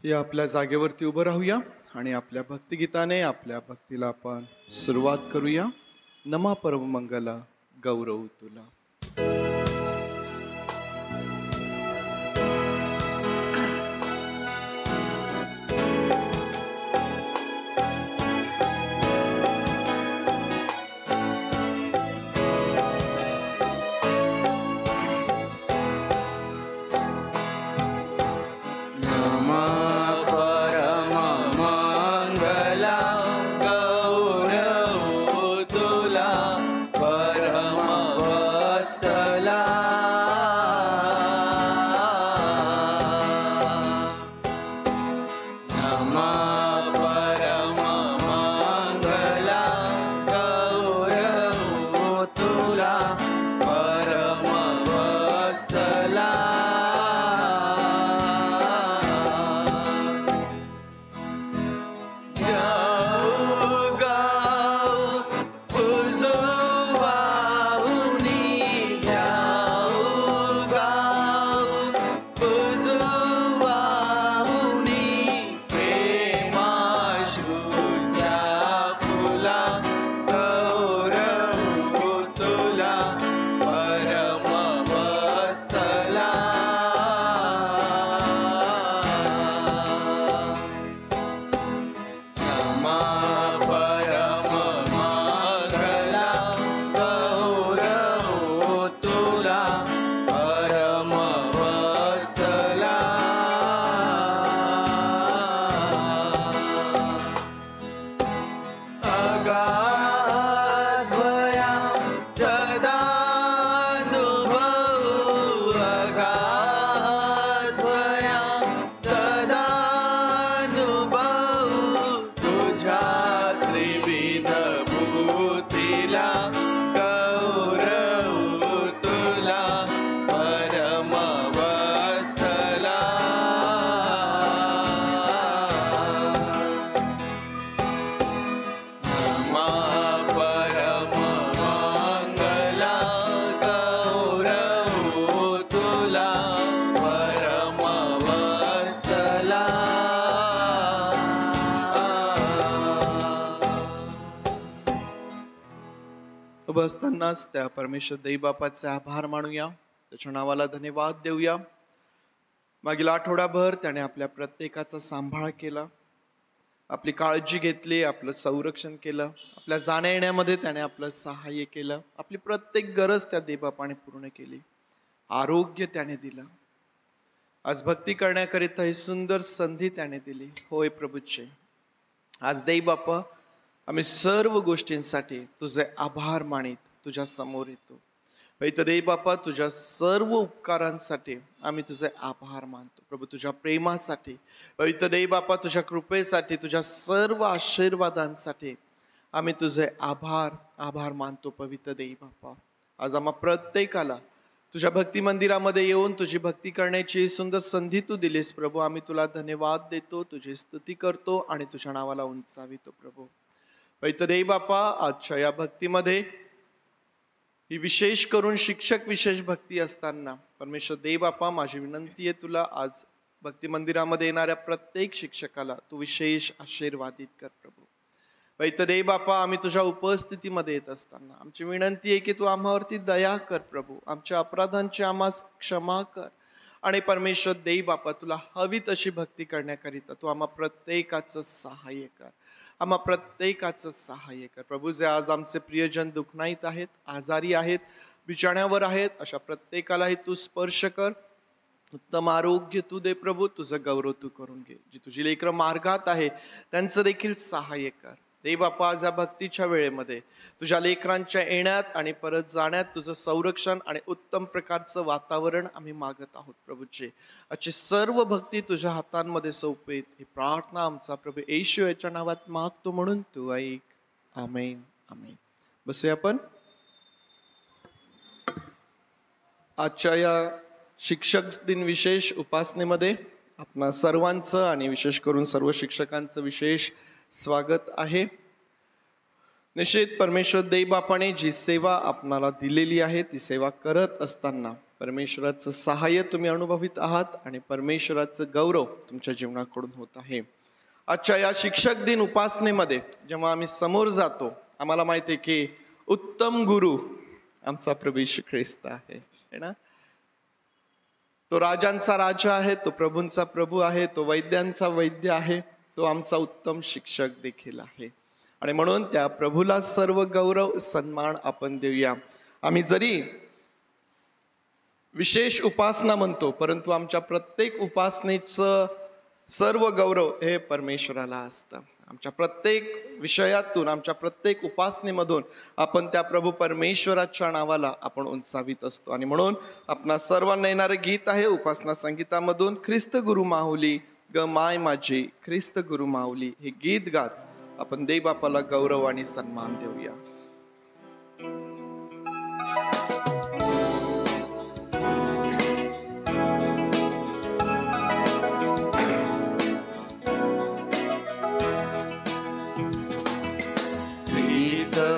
या आपल्या जागेवरती उभं राहूया आणि आपल्या भक्तिगीताने आपल्या भक्तीला आपण सुरुवात करूया. नमा परममंगला गौरव तुला. उभं असतानाच त्या परमेश्वर देवबापाचे आभार मानूया, त्याच्या नावाला धन्यवाद देऊया. मागील आठवडाभर त्याने आपल्या प्रत्येकाचा सांभाळ केला, आपली काळजी घेतली, आपलं संरक्षण केलं, आपल्या जाण्या येण्यामध्ये त्याने आपलं सहाय्य केलं, आपली प्रत्येक गरज त्या देवबापाने पूर्ण केली, आरोग्य त्याने दिलं. आज भक्ती करण्याकरिता ही सुंदर संधी त्याने दिली. होय प्रभूचे, आज देवबापा आम्ही सर्व गोष्टींसाठी तुझे आभार मानित तुझ्या समोर येतो. पवित्र देवबापा, तुझ्या सर्व उपकारांसाठी आम्ही तुझे आभार मानतो प्रभू, तुझ्या प्रेमासाठी. पवित्र देवबापा, तुझ्या कृपेसाठी, तुझ्या सर्व आशीर्वादांसाठी आम्ही तुझे आभार मानतो. पवित्र देवबापा, आज आम्हा प्रत्येकाला तुझ्या भक्ती मंदिरामध्ये येऊन तुझी भक्ती करण्याची सुंदर संधी तू दिलीस प्रभू. आम्ही तुला धन्यवाद देतो, तुझी स्तुती करतो आणि तुझ्या नावाला उंचावितो प्रभू. पवित्र देवबापा, आजच्या या भक्तीमध्ये ही विशेष करून शिक्षक विशेष भक्ती असताना परमेश्वर देवबापा, माझी विनंती आहे तुला, आज भक्ती मंदिरामध्ये येणाऱ्या प्रत्येक शिक्षकाला तू विशेष आशीर्वादित कर प्रभू. पवित्र देवबापा, आम्ही तुझ्या उपस्थितीमध्ये येत असताना आमची विनंती आहे की तू आम्हावरती दया कर प्रभू, आमच्या अपराधांची आम्हास क्षमा कर. आणि परमेश्वर देवबापा, तुला हवी तशी भक्ती करण्याकरिता तू आम्हा प्रत्येकाचं सहाय्य कर, आम्हा प्रत्येकाचं सहाय्य कर प्रभू. जे आज आमचे प्रियजन दुःखनाईत आहेत, आजारी आहेत, बिछाण्यावर आहेत, अशा प्रत्येकालाही तू स्पर्श कर, उत्तम आरोग्य तू दे प्रभू, तुझं गौरव तू करून घे. जी तुझी लेकरं मार्गात आहे त्यांचं देखील सहाय्य कर. देवबापा, आज या भक्तीच्या वेळेमध्ये तुझ्या लेकरांच्या येण्यात आणि परत जाण्यात तुझं संरक्षण आणि उत्तम प्रकारचं वातावरण आम्ही मागत आहोत प्रभूचे. आजची सर्व भक्ती तुझ्या हातांमध्ये सोपवेत, ही प्रार्थना आमचा प्रभू येशू याच्या नावात मागतो, म्हणून तू ऐक. आमेन आमेन. बसूया आपण. आजच्या या शिक्षक दिन विशेष उपासनेमध्ये आपणा सर्वांचं आणि विशेष करून सर्व शिक्षकांचं विशेष स्वागत आहे. निश्चित परमेश्वर देवबापाने जी सेवा आपणाला दिलेली आहे ती सेवा करत असताना परमेश्वराचं सहाय्य तुम्ही अनुभवित आहात आणि परमेश्वराचं गौरव तुमच्या जीवनाकडून होत आहे. आजच्या या शिक्षक दिन उपासनेमध्ये जेव्हा आम्ही समोर जातो, आम्हाला माहिती आहे की उत्तम गुरु आमचा प्रभू येशू ख्रिस्त आहे ना. तो राजांचा राजा आहे, तो प्रभूंचा प्रभू आहे, तो वैद्यांचा वैद्य आहे, तो आमचा उत्तम शिक्षक देखील आहे. आणि म्हणून त्या प्रभूला सर्व गौरव सन्मान आपण देऊया. आम्ही जरी विशेष उपासना म्हणतो, परंतु आमच्या प्रत्येक उपासनेचं सर्व गौरव हे परमेश्वराला असतं. आमच्या प्रत्येक विषयातून, आमच्या प्रत्येक उपासनेमधून आपण त्या प्रभू परमेश्वराच्या नावाला आपण उंचावित असतो. आणि म्हणून आपणा सर्वांना येणारे गीत आहे उपासना संगीतामधून, ख्रिस्त गुरु माऊली ग माय माझी ख्रिस्त गुरु माऊली, हे गीत गात आपण देवबापाला गौरव आणि सन्मान देऊया.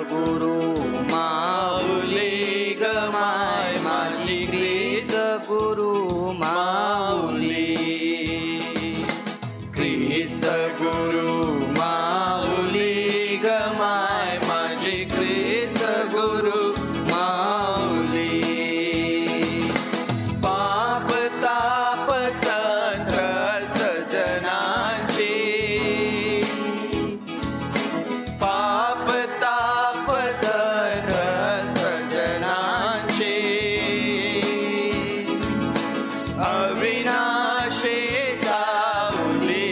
गुरु माऊली ग माय माझी ख्रिस्त गुरु माऊली, ख्रिस्त गुरु माऊली ग माय माझी ख्रिस्त गुरु माऊली. पाप ताप संत्रस्त जनांची, पाप ताप संत्रस्त जनांची, अविनाशी सावली,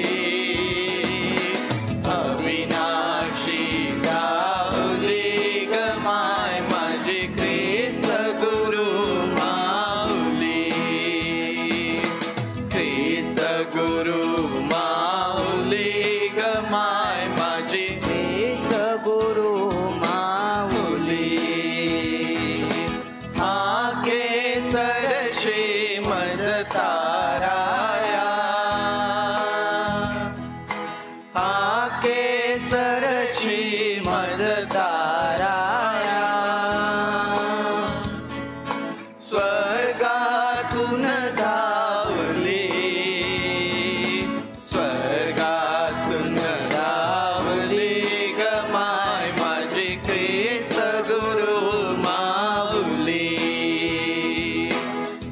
अविनाशी सावली ग माय माझी ख्रिस्त गुरु माऊली, ख्रिस्त गुरु माऊली ग माय माझी ख्रिस्त गुरु माऊली. आके सरशी मज ताराया, आके सरशी मज ताराया, स्वर्गातून धावली, स्वर्गातून धावली ग माय माझी ख्रिस्त गुरु माऊली,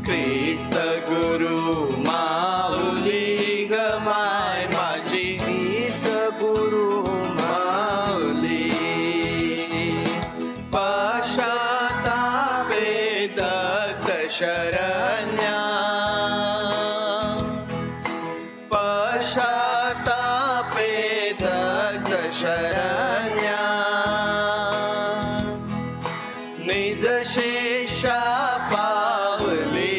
ख्रिस्त गुरु माऊली ग माय माझी ख्रिस्त गुरु माऊली. पश्चातापे दत्त शरण्या, पश्चातापे दत्त शरण्या, निज शेषा पावली,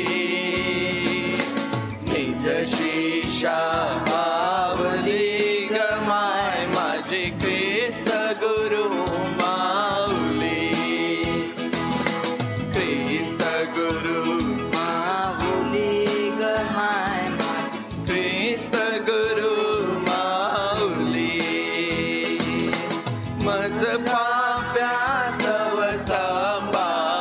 निज शेषा पावली ग माय माझी ख्रिस्त गुरु माऊली, ख्रिस्त गुरु माऊली ग माय ख्रिस्त गुरु माऊली. मज पाप्या स्तव स्तंभावरच्या,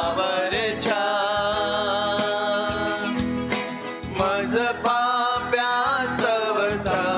मज पाप्या स्तव स्तंभावरच्या,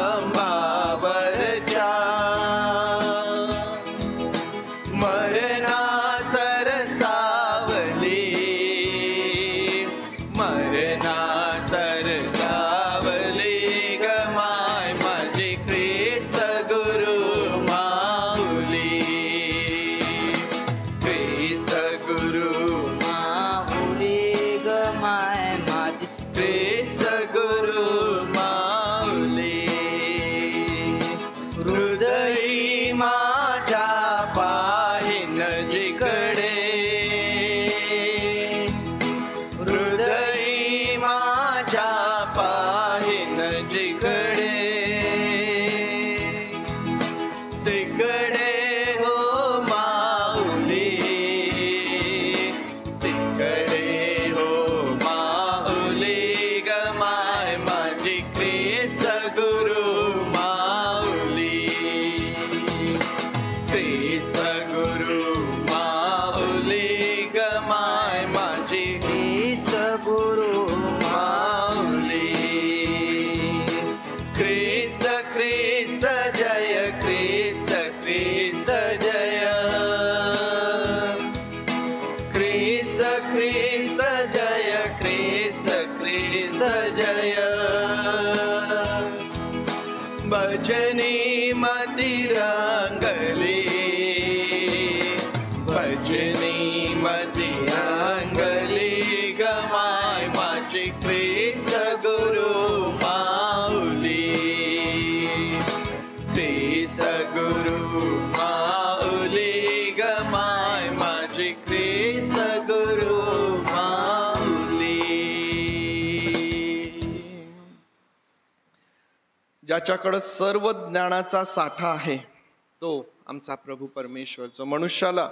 भजनी मती रंगली, भजनी मती रंगली गमाय माझी ख्रिस्त गुरु माऊली, ख्रिस्त गुरु माऊली गमाय माझी ख्रिस्त गुरु माऊली. ज्याच्याकडे सर्व ज्ञानाचा साठा आहे तो आमचा प्रभू परमेश्वर, जो मनुष्याला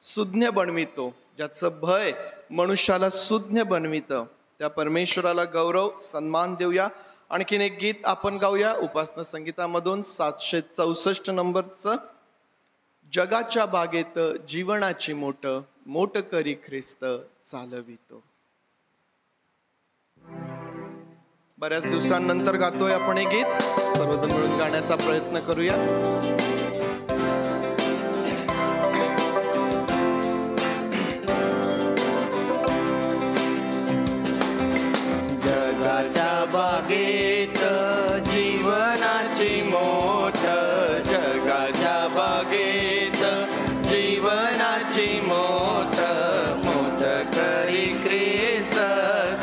सुज्ञ बनवितो, ज्याचं भय मनुष्याला सुज्ञ बनवितं, त्या परमेश्वराला गौरव सन्मान देऊया. आणखीन एक गीत आपण गाऊया उपासना संगीतामधून 764 नंबरचं. जगाच्या बागेत जीवनाची मोठ, मोठ करी ख्रिस्त चालवितो. बऱ्याच दिवसांनंतर गातोय आपण हे गीत, सर्वजण मिळून गाण्याचा प्रयत्न करूया. जगाच्या बागेत जीवनाची मोठ, जगाच्या बागेत जीवनाची मोठ, मोठ करी ख्रिस्त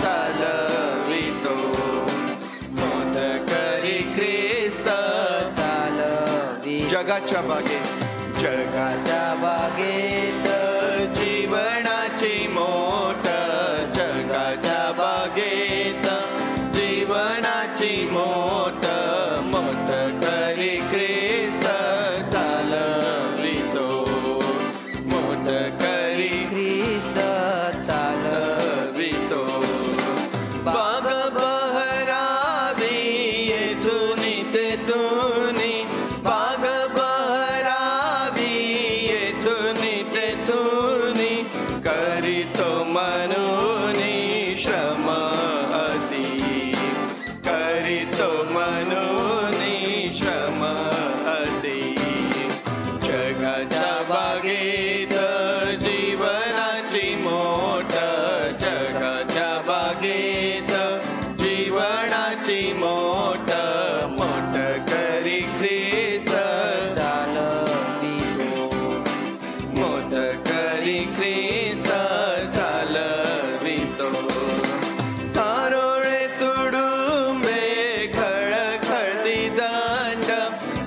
चालवितो, मोठ करी ख्रिस्त चालवितो. जगाच्या बागेत, जगाच्या बागेत जीवनाची मोठ, जगाच्या बागेत जीवनाची मोठ, मोठ करी ख्रिस्त चालवितो, मोठ करी ख्रिस्त चालवितो. बाग बहरावी येथून तेथून, बाग बहरावी येथून तेथून, करीतो म्हणून श्रम अति, करीतो म्हणून श्रम अति. जगाच्या बागेत जीवनाची मोठ, जगाच्या बागेत जीवनाची मोठ, मोठ करी ख्रिस्त चालवितो, मोठ करी ख्रिस्त चालवितो. तारोळे तुडुंबे खळखळती दंड,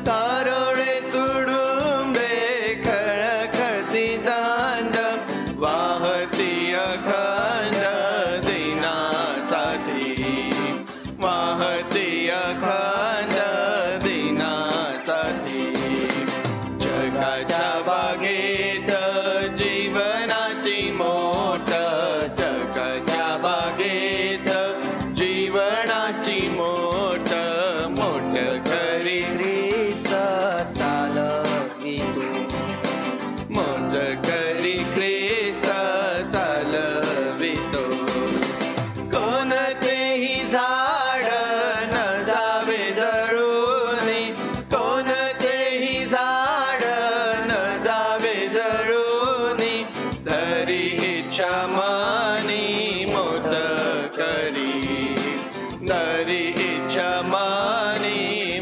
तारोळे तुडुंबे खळखळती दंड, वाहती अखंड दिनासाठी, वाहती अखंड दिनासाठी. जगाच्या बागेत जीवनाची मोठ, जगाच्या बागेत जीवनाची मोठ, मोठ करी ख्रिस्त चालवितो, मोठ करी ख्रिस्त चालवितो. कोणतेही झाड न जावे जळून, कोणतेही झाड न जावे जळून, धरी इच्छा मनी मोठ करी, धरी इच्छा मनी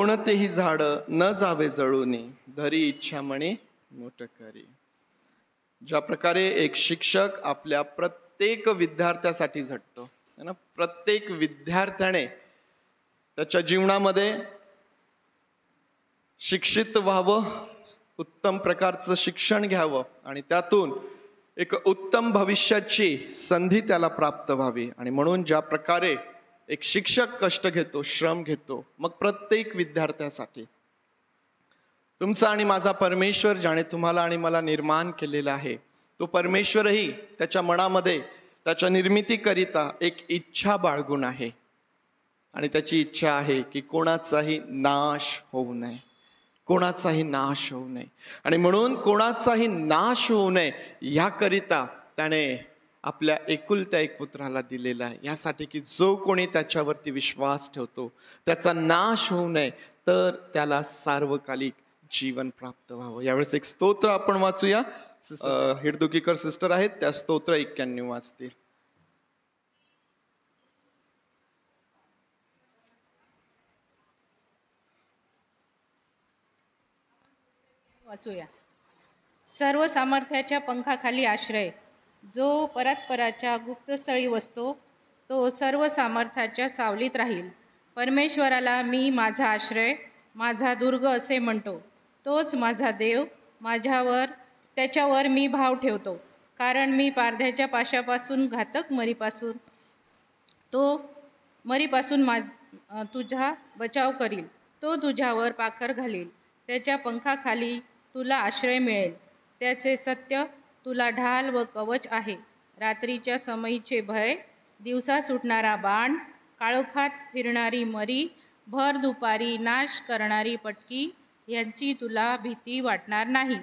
कोणतेही झाड न जावे जळूनी, धरी इच्छा म्हणे मोठ करी. ज्या प्रकारे एक शिक्षक आपल्या प्रत्येक विद्यार्थ्यासाठी झटतो है ना, प्रत्येक विद्यार्थ्याने त्याच्या जीवनामध्ये शिक्षित व्हावं, उत्तम प्रकारचं शिक्षण घ्यावं आणि त्यातून एक उत्तम भविष्याची संधी त्याला प्राप्त व्हावी. आणि म्हणून ज्या प्रकारे एक शिक्षक कष्ट घेतो, श्रम घेतो, मग प्रत्येक विद्यार्थ्यासाठी तुमचा आणि माझा परमेश्वर ज्याने तुम्हाला आणि मला निर्माण केलेला आहे, तो परमेश्वरही त्याच्या मनामध्ये त्याच्या निर्मितीकरिता एक इच्छा बाळगून आहे. आणि त्याची इच्छा आहे की कोणाचाही नाश होऊ नये, कोणाचाही नाश होऊ नये. आणि म्हणून कोणाचाही नाश होऊ नये याकरिता त्याने आपल्या एकुलत्या एक पुत्राला दिलेला आहे, यासाठी की जो कोणी त्याच्यावरती विश्वास ठेवतो त्याचा नाश होऊ नये, तर त्याला सार्वकालिक जीवन प्राप्त व्हावं. यावेळेस एक स्तोत्र आपण वाचूया. हिरदुकीकर सिस्टर आहेत, त्या स्तोत्र 91 वाचतील. वाचूया. सर्व सामर्थ्याच्या पंखाखाली आश्रय, जो परात्पराच्या गुप्तस्थळी वसतो, तो सर्व सामर्थ्याच्या सावलीत राहील. परमेश्वराला मी माझा आश्रय, माझा दुर्ग असे म्हणतो. तोच माझा देव, त्याच्यावर मी भाव ठेवतो. कारण मी पारध्याच्या पाशापासून, घातक मरीपासून तुझा बचाव करील. तो तुझ्यावर पाखर घालील, त्याच्या पंखाखाली तुला आश्रय मिळेल. त्याचे सत्य तुला ढाल व कवच आहे. रात्रीच्या समयीचे भय, दिवसा सुटणारा बाण, काळोखात फिरणारी मरी, भर दुपारी नाश करणारी पटकी, यांची तुला भीती वाटणार नाही.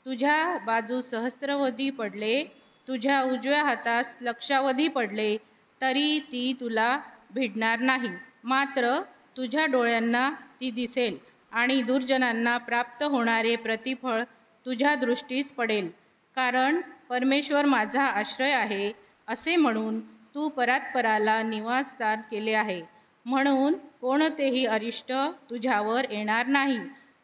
तुझ्या बाजू सहस्त्रवधी पडले, तुझ्या उजव्या हातास लक्षावधी पडले, तरी ती तुला भिडणार नाही. मात्र तुझ्या डोळ्यांना ती दिसेल आणि दुर्जनांना प्राप्त होणारे प्रतिफळ तुझ्या दृष्टीस पडेल. कारण परमेश्वर माझा आश्रय आहे असे म्हणून तू परात्पराला निवासस्थान केले आहे. म्हणून कोणतेही अरिष्ट तुझ्यावर येणार नाही,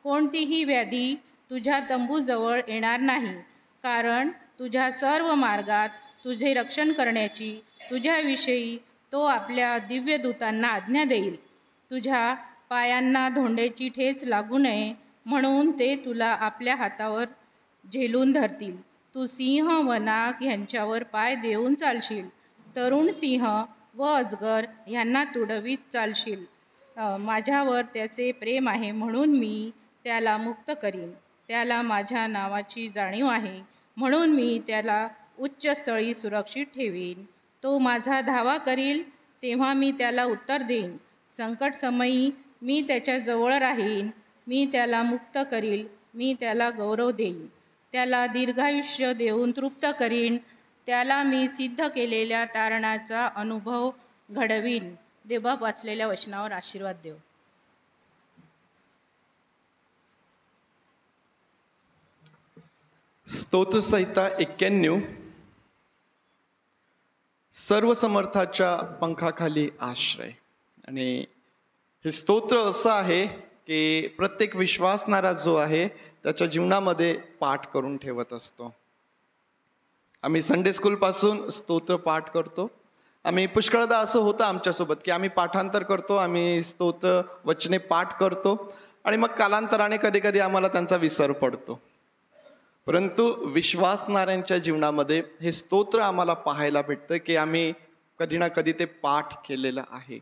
कोणतीही व्याधी तुझ्या तंबूजवळ येणार नाही. कारण तुझ्या सर्व मार्गात तुझे रक्षण करण्याची तुझ्याविषयी तो आपल्या दिव्यदूतांना आज्ञा देईल. तुझ्या पायांना धोंड्याची ठेच लागू नये म्हणून ते तुला आपल्या हातावर झेलून धरतील. तू सिंह व नाग ह्यांच्यावर पाय देऊन चालशील, तरुण सिंह व अजगर ह्यांना तुडवीत चालशील. माझ्यावर त्याचे प्रेम आहे म्हणून मी त्याला मुक्त करीन. त्याला माझ्या नावाची जाणीव आहे म्हणून मी त्याला उच्च स्थळी सुरक्षित ठेवीन. तो माझा धावा करील तेव्हा मी त्याला उत्तर देईन. संकट समयी मी त्याच्या जवळ राहीन. मी त्याला मुक्त करील, मी त्याला गौरव देईन. त्याला दीर्घायुष्य देऊन तृप्त करीन. त्याला मी सिद्ध केलेल्या तारणाचा अनुभव घडवीन. देवा वाचलेल्या वचनावर आशीर्वाद देव. स्तोत्र संहिता 91. सर्व समर्थाच्या पंखाखाली आश्रय. आणि हे स्तोत्र असं आहे की प्रत्येक विश्वासणारा जो आहे त्याच्या जीवनामध्ये पाठ करून ठेवत असतो. आम्ही संडे स्कूलपासून स्तोत्र पाठ करतो. आम्ही पुष्कळदा असं होतं आमच्यासोबत की आम्ही पाठांतर करतो, आम्ही स्तोत्र वचने पाठ करतो आणि मग कालांतराने कधी कधी आम्हाला त्यांचा विसर पडतो. परंतु विश्वासणाऱ्यांच्या जीवनामध्ये हे स्तोत्र आम्हाला पाहायला भेटतं की आम्ही कधी ना कधी ते पाठ केलेलं आहे.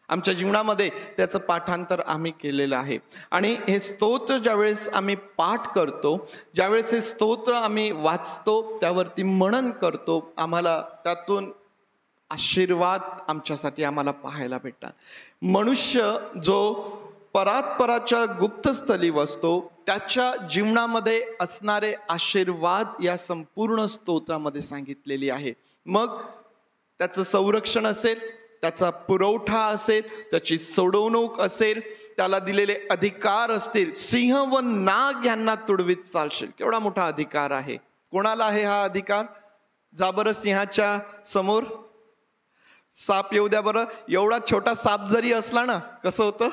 आमच्या जीवनामध्ये त्याचं पाठांतर आम्ही केलेलं आहे. आणि हे स्तोत्र ज्यावेळेस आम्ही पाठ करतो, ज्यावेळेस हे स्तोत्र आम्ही वाचतो, त्यावरती मनन करतो, आम्हाला त्यातून आशीर्वाद आमच्यासाठी आम्हाला पाहायला भेटतात. मनुष्य जो परात्पराच्या गुप्तस्थली वसतो त्याच्या जीवनामध्ये असणारे आशीर्वाद या संपूर्ण स्तोत्रामध्ये सांगितलेली आहे. मग त्याचं संरक्षण असेल, त्याचा पुरवठा असेल, त्याची सोडवणूक असेल, त्याला दिलेले अधिकार असतील. सिंह व नाग यांना तुडवीत चालशील. केवढा मोठा अधिकार आहे. कोणाला आहे हा अधिकार? जा बरं सिंहाच्या समोर, साप येऊ द्या बरं. एवढा छोटा साप जरी असला ना, कसं होतं,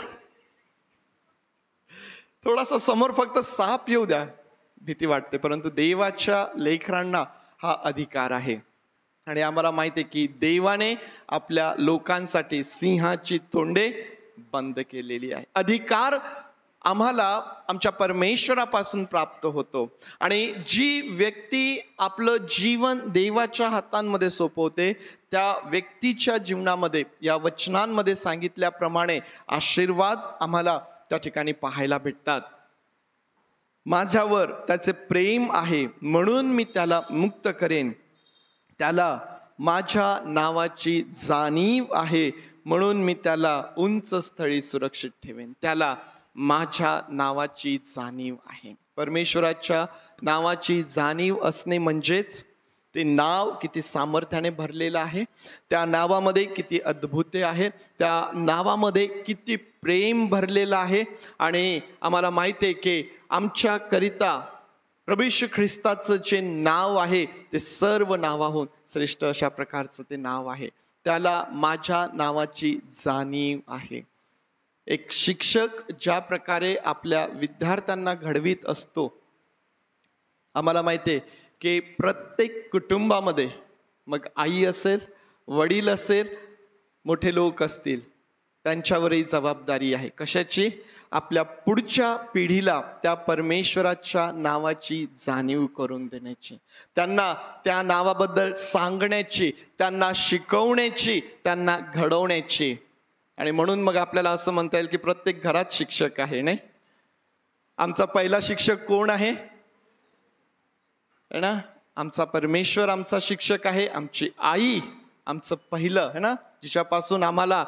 थोडासा समोर फक्त साप येऊ द्या, भीती वाटते, परंतु देवाच्या लेकरांना हा अधिकार आहे. आणि आम्हाला माहिती आहे की देवाने आपल्या लोकांसाठी सिंहाची तोंडे बंद केलेली आहे. अधिकार आम्हाला आमच्या परमेश्वरापासून प्राप्त होतो. आणि जी व्यक्ती आपलं जीवन देवाच्या हातांमध्ये सोपवते त्या व्यक्तीच्या जीवनामध्ये या वचनांमध्ये सांगितल्याप्रमाणे आशीर्वाद आम्हाला त्या ठिकाणी पाहायला भेटतात. माझ्यावर त्याचे प्रेम आहे म्हणून मी त्याला मुक्त करेन, त्याला माझ्या नावाची जाणीव आहे म्हणून मी त्याला उंच स्थळी सुरक्षित ठेवेन. त्याला माझ्या नावाची जाणीव आहे. परमेश्वराच्या नावाची जाणीव असणे म्हणजेच ते नाव किती सामर्थ्याने भरलेलं आहे, त्या नावामध्ये किती अद्भुते आहेत, त्या नावामध्ये किती प्रेम भरलेलं आहे. आणि आम्हाला माहिती आहे की आमच्या करिता प्रभू येशू ख्रिस्ताचं जे नाव आहे ते सर्व नावाहून श्रेष्ठ अशा प्रकारचं ते नाव आहे. त्याला माझ्या नावाची जाणीव आहे. एक शिक्षक ज्या प्रकारे आपल्या विद्यार्थ्यांना घडवीत असतो, आम्हाला माहिती आहे की प्रत्येक कुटुंबामध्ये, मग आई असेल, वडील असेल, मोठे लोक असतील, त्यांच्यावरही जबाबदारी आहे. कशाची? आपल्या पुढच्या पिढीला त्या परमेश्वराच्या नावाची जाणीव करून देण्याची, त्यांना त्या नावाबद्दल सांगण्याची, त्यांना शिकवण्याची, त्यांना घडवण्याची. आणि म्हणून मग आपल्याला असं म्हणता येईल की प्रत्येक घरात शिक्षक आहे, नाही? आमचा पहिला शिक्षक कोण आहे ना? आमचा परमेश्वर आमचा शिक्षक आहे. आमची आई आमचं पहिलं है ना, जिच्यापासून आम्हाला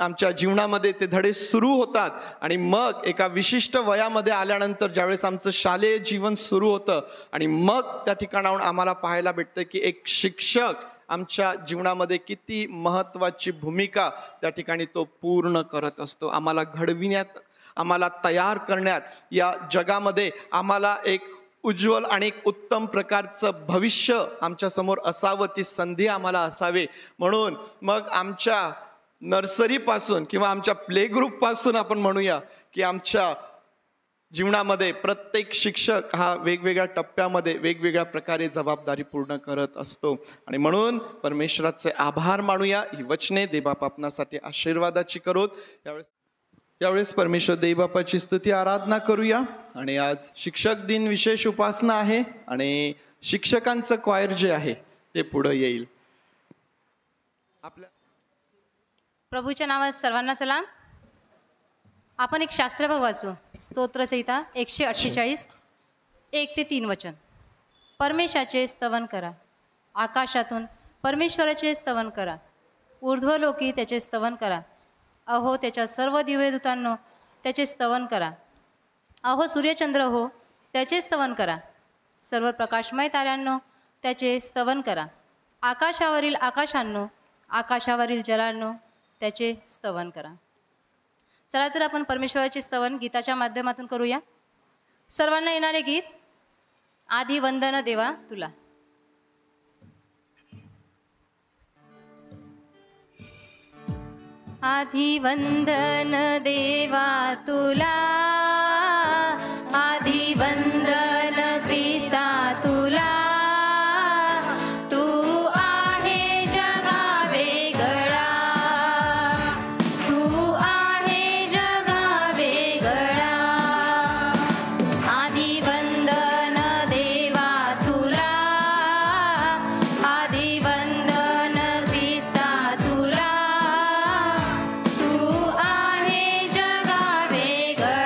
आमच्या जीवनामध्ये ते धडे सुरू होतात. आणि मग एका विशिष्ट वयामध्ये आल्यानंतर ज्यावेळेस आमचं शालेय जीवन सुरू होतं आणि मग त्या ठिकाणाहून आम्हाला पाहायला भेटतं की एक शिक्षक आमच्या जीवनामध्ये किती महत्वाची भूमिका त्या ठिकाणी तो पूर्ण करत असतो. आम्हाला घडविण्यात, आम्हाला तयार करण्यात, या जगामध्ये आम्हाला एक उज्ज्वल आणि एक उत्तम प्रकारचं भविष्य आमच्या समोर असावं, ती संधी आम्हाला असावी. म्हणून मग आमच्या नर्सरीपासून किंवा आमच्या प्ले ग्रुप पासून आपण म्हणूया की आमच्या जीवनामध्ये प्रत्येक शिक्षक हा वेगवेगळ्या टप्प्यामध्ये वेगवेगळ्या प्रकारे जबाबदारी पूर्ण करत असतो. आणि म्हणून परमेश्वराचे आभार मानूया. ही वचने देवबाप आपणासाठी आशीर्वादाची करोत. यावेळेस परमेश्वर देवबापाची स्तुती आराधना करूया. आणि आज शिक्षक दिन विशेष उपासना आहे आणि शिक्षकांचं क्वायर जे आहे ते पुढे येईल. आपल्या प्रभूच्या नावात सर्वांना सलाम. आपण एक शास्त्रभाग वाचू. स्तोत्रसंहिता 148 1-3 वचन. परमेशाचे स्तवन करा, आकाशातून परमेश्वराचे स्तवन करा, ऊर्ध्वलोकी त्याचे स्तवन करा. अहो त्याच्या सर्व दिव्यदूतांनो त्याचे स्तवन करा. अहो सूर्यचंद्र हो त्याचे स्तवन करा. सर्व प्रकाशमय ताऱ्यांनो त्याचे स्तवन करा. आकाशावरील आकाशांनो, आकाशावरील जलांनो त्याचे स्तवन करा. चला तर आपण परमेश्वराचे स्तवन गीताच्या माध्यमातून करूया. सर्वांना येणारे गीत. आधी वंदन देवा तुला. आधी वंदन देवा तुला, आधी वंदन ख्रिस्ता तुला. तू आहे जगा वेगळा, तू आहे जगा वेगळा. आधी वंदन देवा तुला, आधी वंदन ख्रिस्ता तुला. तू आहे जगा वेगळा.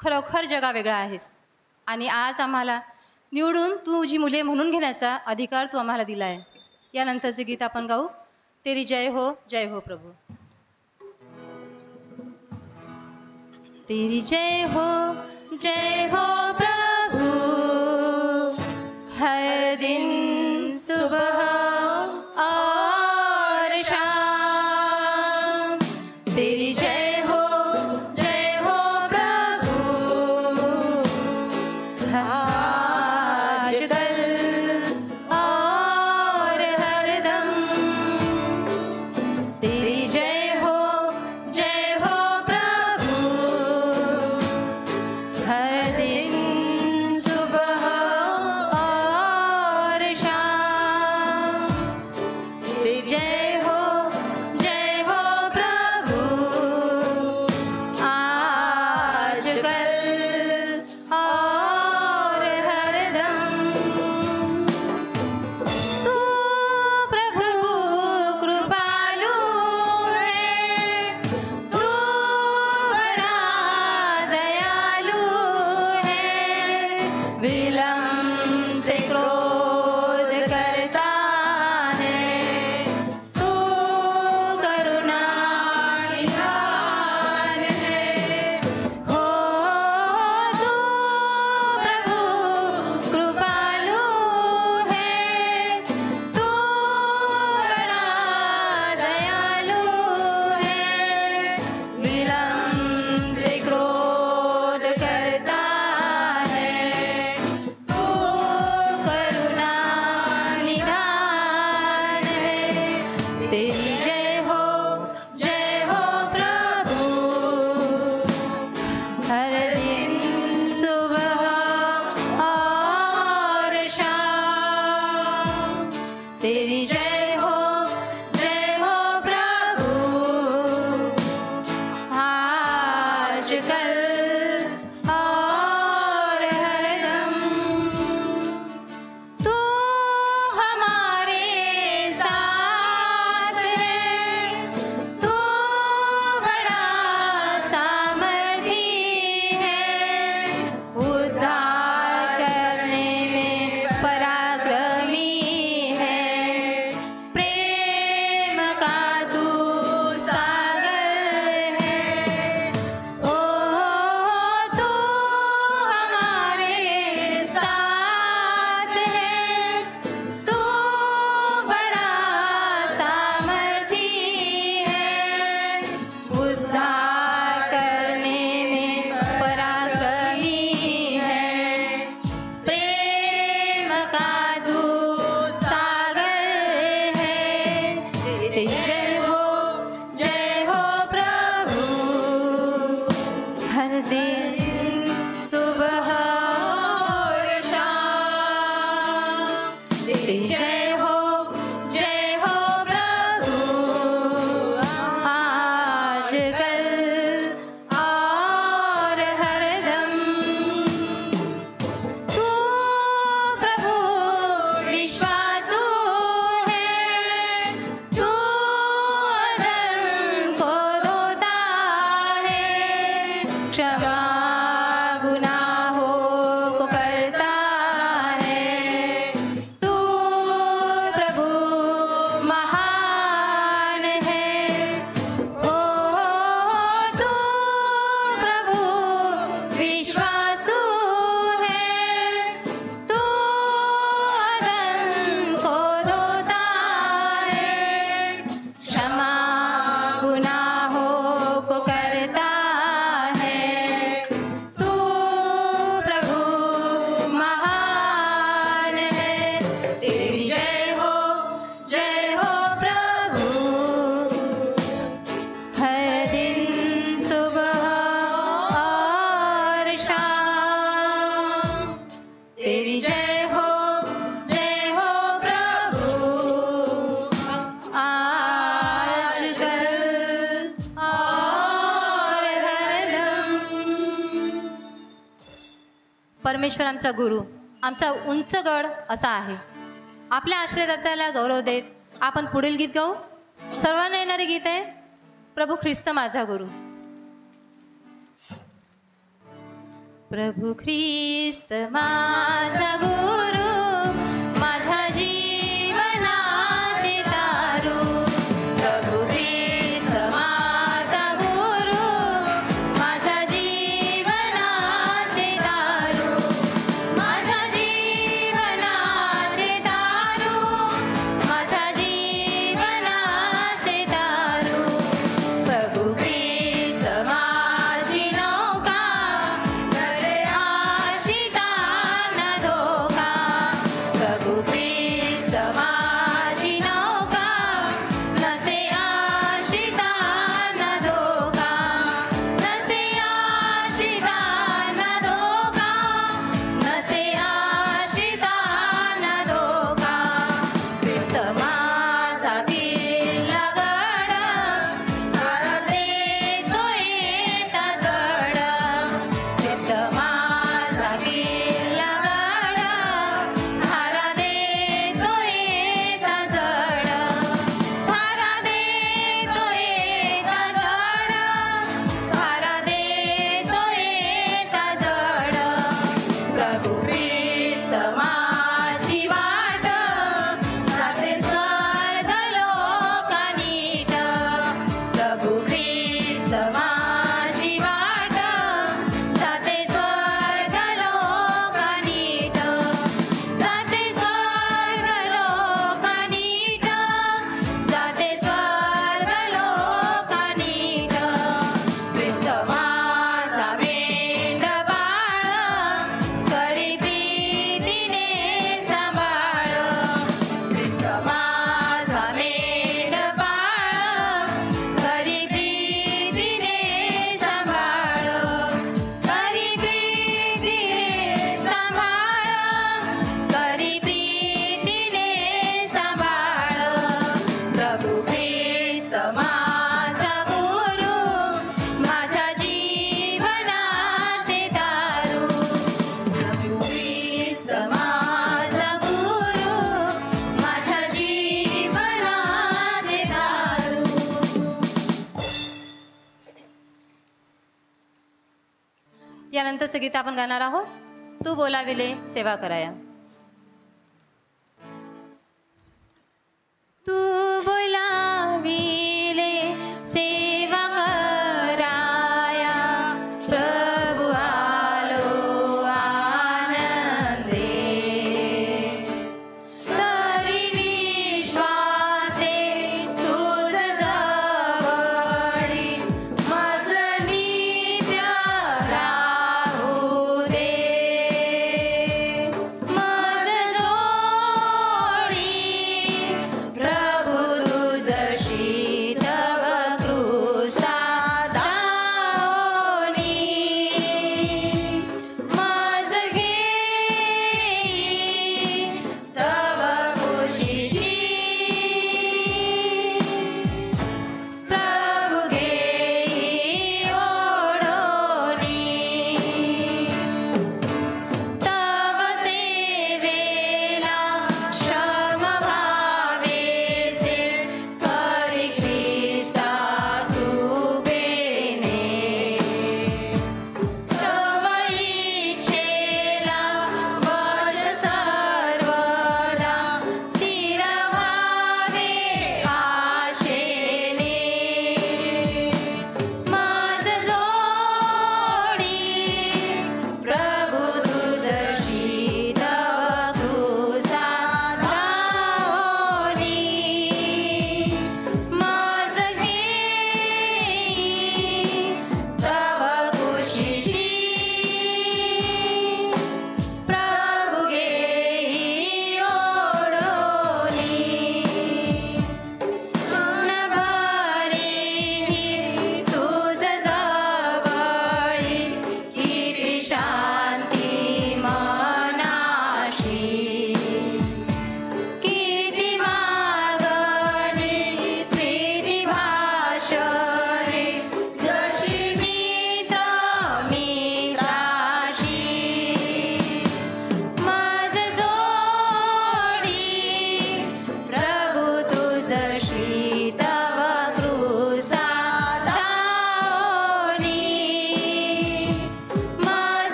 खरोखर जगावेगळा आहेस आणि आज आम्हाला निवडून तुझी मुले म्हणून घेण्याचा अधिकार तू आम्हाला दिला आहे. यानंतरचे गीत आपण गाऊ, तेरी जय हो प्रभू. तेरी जय हो प्रभु, हर दिन सुबह और शाम. तेरी जय हो प्रभु, आज कल और हरदम. तेरी जय हो प्रभु, हर दिन सुबह और शाम. तेरी जय हो प्रभु, आज कल और हरदम. तू प्रभु कृपालु है, तू बड़ा दयालु है. विलंब से क्रोध करता है, तू करुणा निधान है. हो तू प्रभु कृपालु है, तू बड़ा दयालु है. विलंब से क्रोध करता है, तू करुणा निधान है. तेरी जय हो प्रभु, हर दिन सुबह और शाम. तेरी जय हो प्रभु, आज कल और हरदम. तू हमारे साथ है, तू बड़ा सामर्थी है. उद्धार करने में पराक्रमी है. प्रेम का तू सागर है. ओ तू हमारे साथ है, तू बड़ा सामर्थी है. उद्धार करने में पराक्रमी है. प्रेम का तू सागर है. तेरी जय हो प्रभु, हर दिन सुबह और शाम. तेरी जय हो प्रभु, आज कल और हरदम. तू प्रभु विश्वासु है, तू अधर्म को धोता है. क्षमा गुनाहों को करता है. तू प्रभु महान है. ओ तू प्रभु विश्वासु है, तू अधर्म को धोता है. क्षमा गुनाहों को करता है. तू प्रभु महान है. तेरी जय हो प्रभु, हर दिन सुबह और शाम. तेरी जय हो प्रभु, आज कल और हरदम. परमेश्वर आमचा गुरु, आमचा उंच गड असा आहे. आपल्या आश्रयदात्याला गौरव देत आपण पुढील गीत गाऊ. सर्वांना येणारे गीत आहे, प्रभू ख्रिस्त माझा गुरु. प्रभू ख्रिस्त माझा गुरु, माझ्या जीवनाचे दारू. प्रभू ख्रिस्त माझा गुरु, माझ्या जीवनाचे दारू. माझ्या जीवनाचे दारू, माझ्या जीवनाचे दारू. प्रभू ख्रिस्त माझी नौका, नसे आशितांना धोका. प्रभू ख्रिस्त माझी नौका, नसे आशितांना धोका. नसे आशितांना धोका, नसे आशितांना धोका. ख्रिस्त माझा किल्ला गड, भारते तो येता जड. ख्रिस्त माझा किल्ला गड, धारा देतो येता जड. धारा देतो येता जड, धारा देतो येता जड. प्रभू ख्रिस्त माझी वाट, जाते स्वर्ग लोका नीट. प्रभू ख्रिस्त माझी वाट, जाते स्वर्ग लोका नीट. जाते स्वर्ग लोका नीट, जाते स्वर्ग लोका नीट. ख्रिस्त माझा मेंढपाळ, करी प्रीतीने सांभाळ. ख्रिस्त माझा मेंढपाळ, करी प्रीतीने सांभाळ. करी प्रीतीने सांभाळ, करी प्रीतीने सांभाळ. प्रभू ख्रिस्त माझा गुरु, माझ्या जीवनाचे दारू. प्रभू ख्रिस्त माझा गुरु, माझ्या जीवनाचे दारू. यानंतरचं गीत आपण गाणार आहोत, तू बोलाविले सेवा कराया. तू बोलाविले सेवा कराया, प्रभु आलो आनंदे. तरी विश्वासे तुझ जवळी, मज नित्य राहू दे. मज जोडी प्रभु तुझ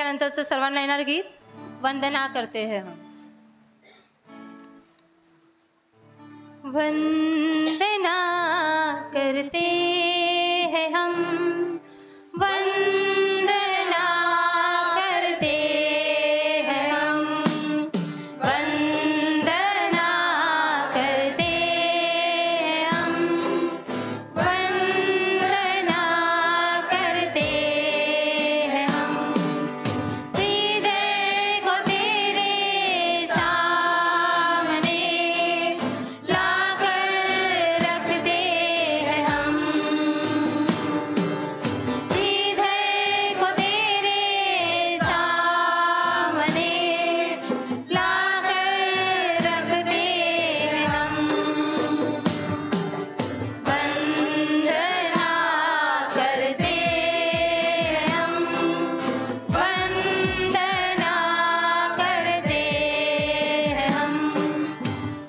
यानंतरचं सर्वांना येणार गीत वंदना करते हैं हम. वंदना करते हैं हम, वंदना करते हैं हम, वंदना करते हैं हम, वंदना करते हैं हम. हृदय को तेरे सामने लाकर रखते हैं हम. हृदय को तेरे सामने लाकर रखते हैं हम. वंदना करते हैं हम, वंदना करते हैं हम,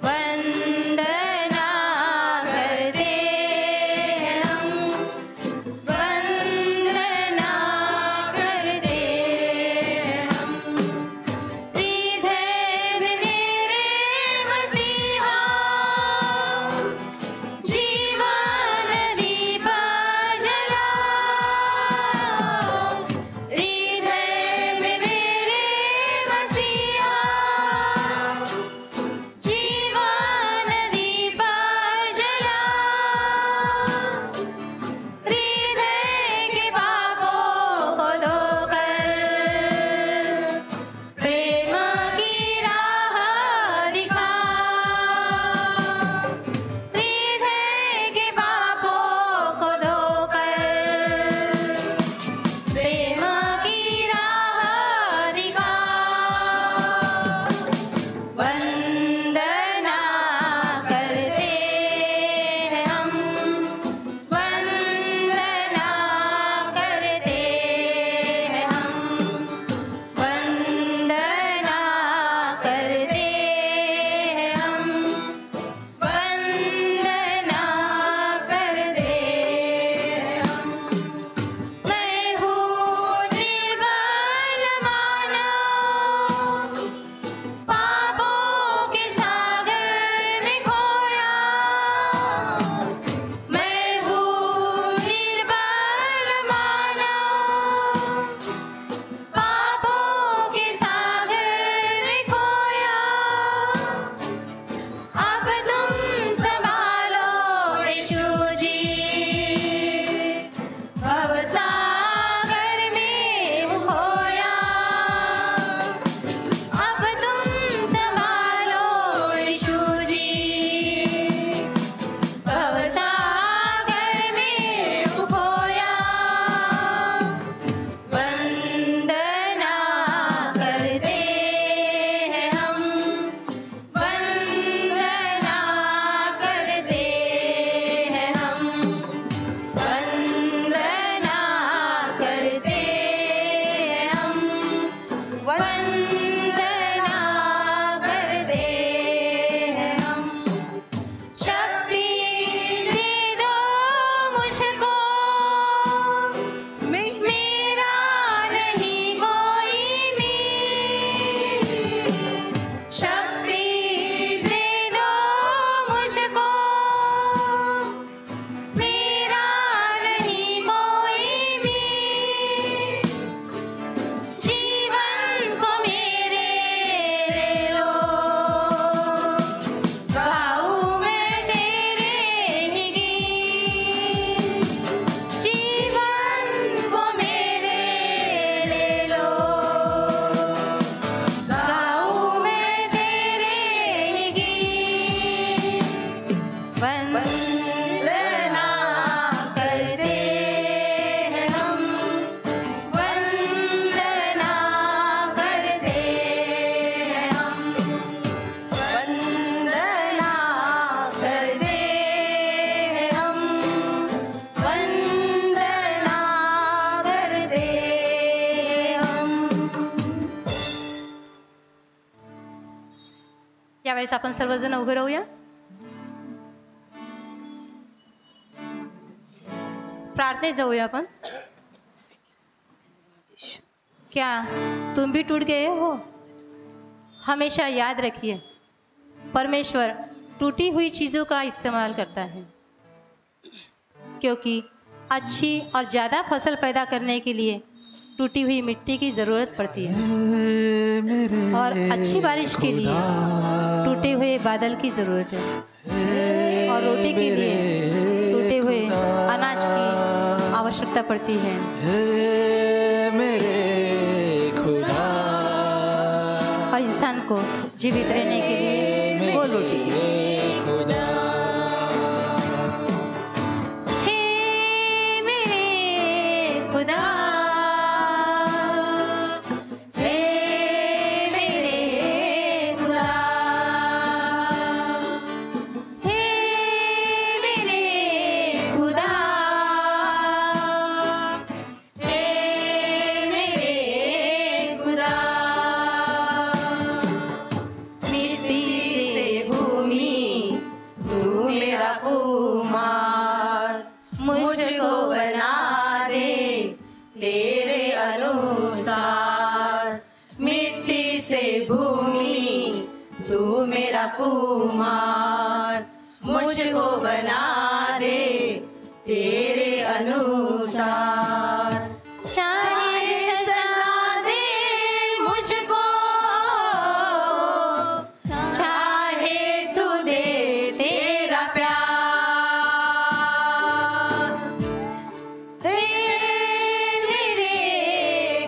वंदना करते हैं हम, वंदना करते हैं हम. हृदय में मेरे मसीहा जीवन दीप जला. हृदय में मेरे मसीहा जीवन दीप जला. हृदय के पापों को धोकर प्रेम की राह दिखा. हृदय के पापों को धोकर प्रेम की राह दिखा. वंदना करते हैं हम, वंदना करते हैं हम, वंदना करते हैं हम, वंदना करते हैं हम. मैं हूँ निर्बल मानव, पापों के सागर में खोया. मैं हूँ निर्बल मानव, पापों के सागर में खोया. अब तुम संभालो यीशु जी, भवसागर में वो खोया. अब तुम संभालो यीशु जी, भवसागर में वो खोया. वंदना करते हैं हम, वंदना करते हैं हम, वंदना करते हैं हम, वंदना करते हैं हम. शक्ति दे दो मुझको, मेरा नहीं कोई मीर. शक्ति दे दो मुझको, मेरा नहीं कोई मीर. जीवन को मेरे ले लो, गाऊं मैं तेरे ही गीत. जीवन को मेरे ले लो, गाऊं मैं तेरे ही गीत. वंदना करते हैं हम, वंदना करते हैं हम, वंदना करते हैं हम, वंदना करते हम. यावेळेस आपण सर्वजण उभे राहूया. प्रार्थनेत जाऊया आपण. क्या तुम भी टूट गए हो? हमेशा याद रखिए, परमेश्वर टूटी हुई चीज़ों का इस्तेमाल करता है, क्योंकि अच्छी और ज़्यादा फसल पैदा करने के लिए टूटी हुई मिट्टी की ज़रूरत पड़ती है, और अच्छी बारिश के लिए टूटे हुए बादल की ज़रूरत है, और रोटी के लिए टूटे हुए अनाज की आवश्यकता पड़ती है। और इंसान को जीवित रहने के लिए वो रोटी है। हे मेरे खुदा, कुमार मुझको बना दे तेरे अनुसार। चाहे सजा दे मुझको, चाहे तू दे तेरा प्यार। हे मेरे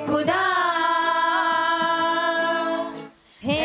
खुदा, हे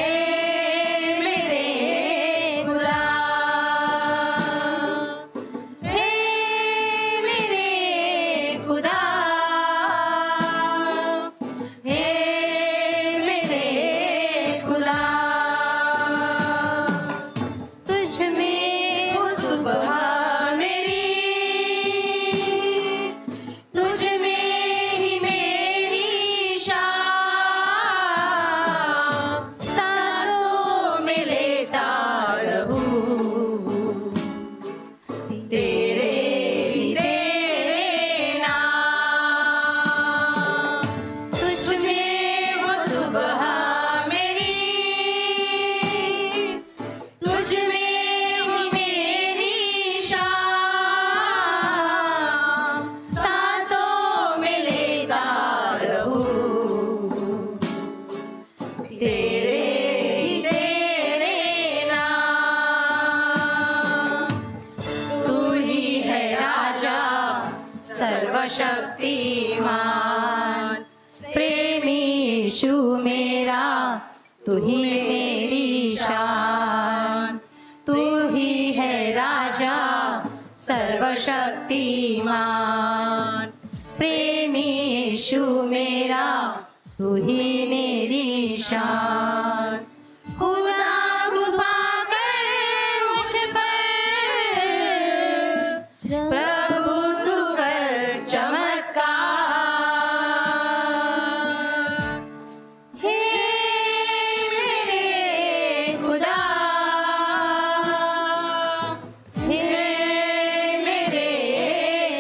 सर्वशक्तिमान प्रेमी यीशु मेरा, तू ही मेरी शान। तू ही है राजा सर्वशक्तिमान प्रेमी यीशु मेरा, तू ही मेरी शान। खुदा कृपा कर मुझ पर, प्रभु तू कर चमत्कार। हे मेरे खुदा, हे मेरे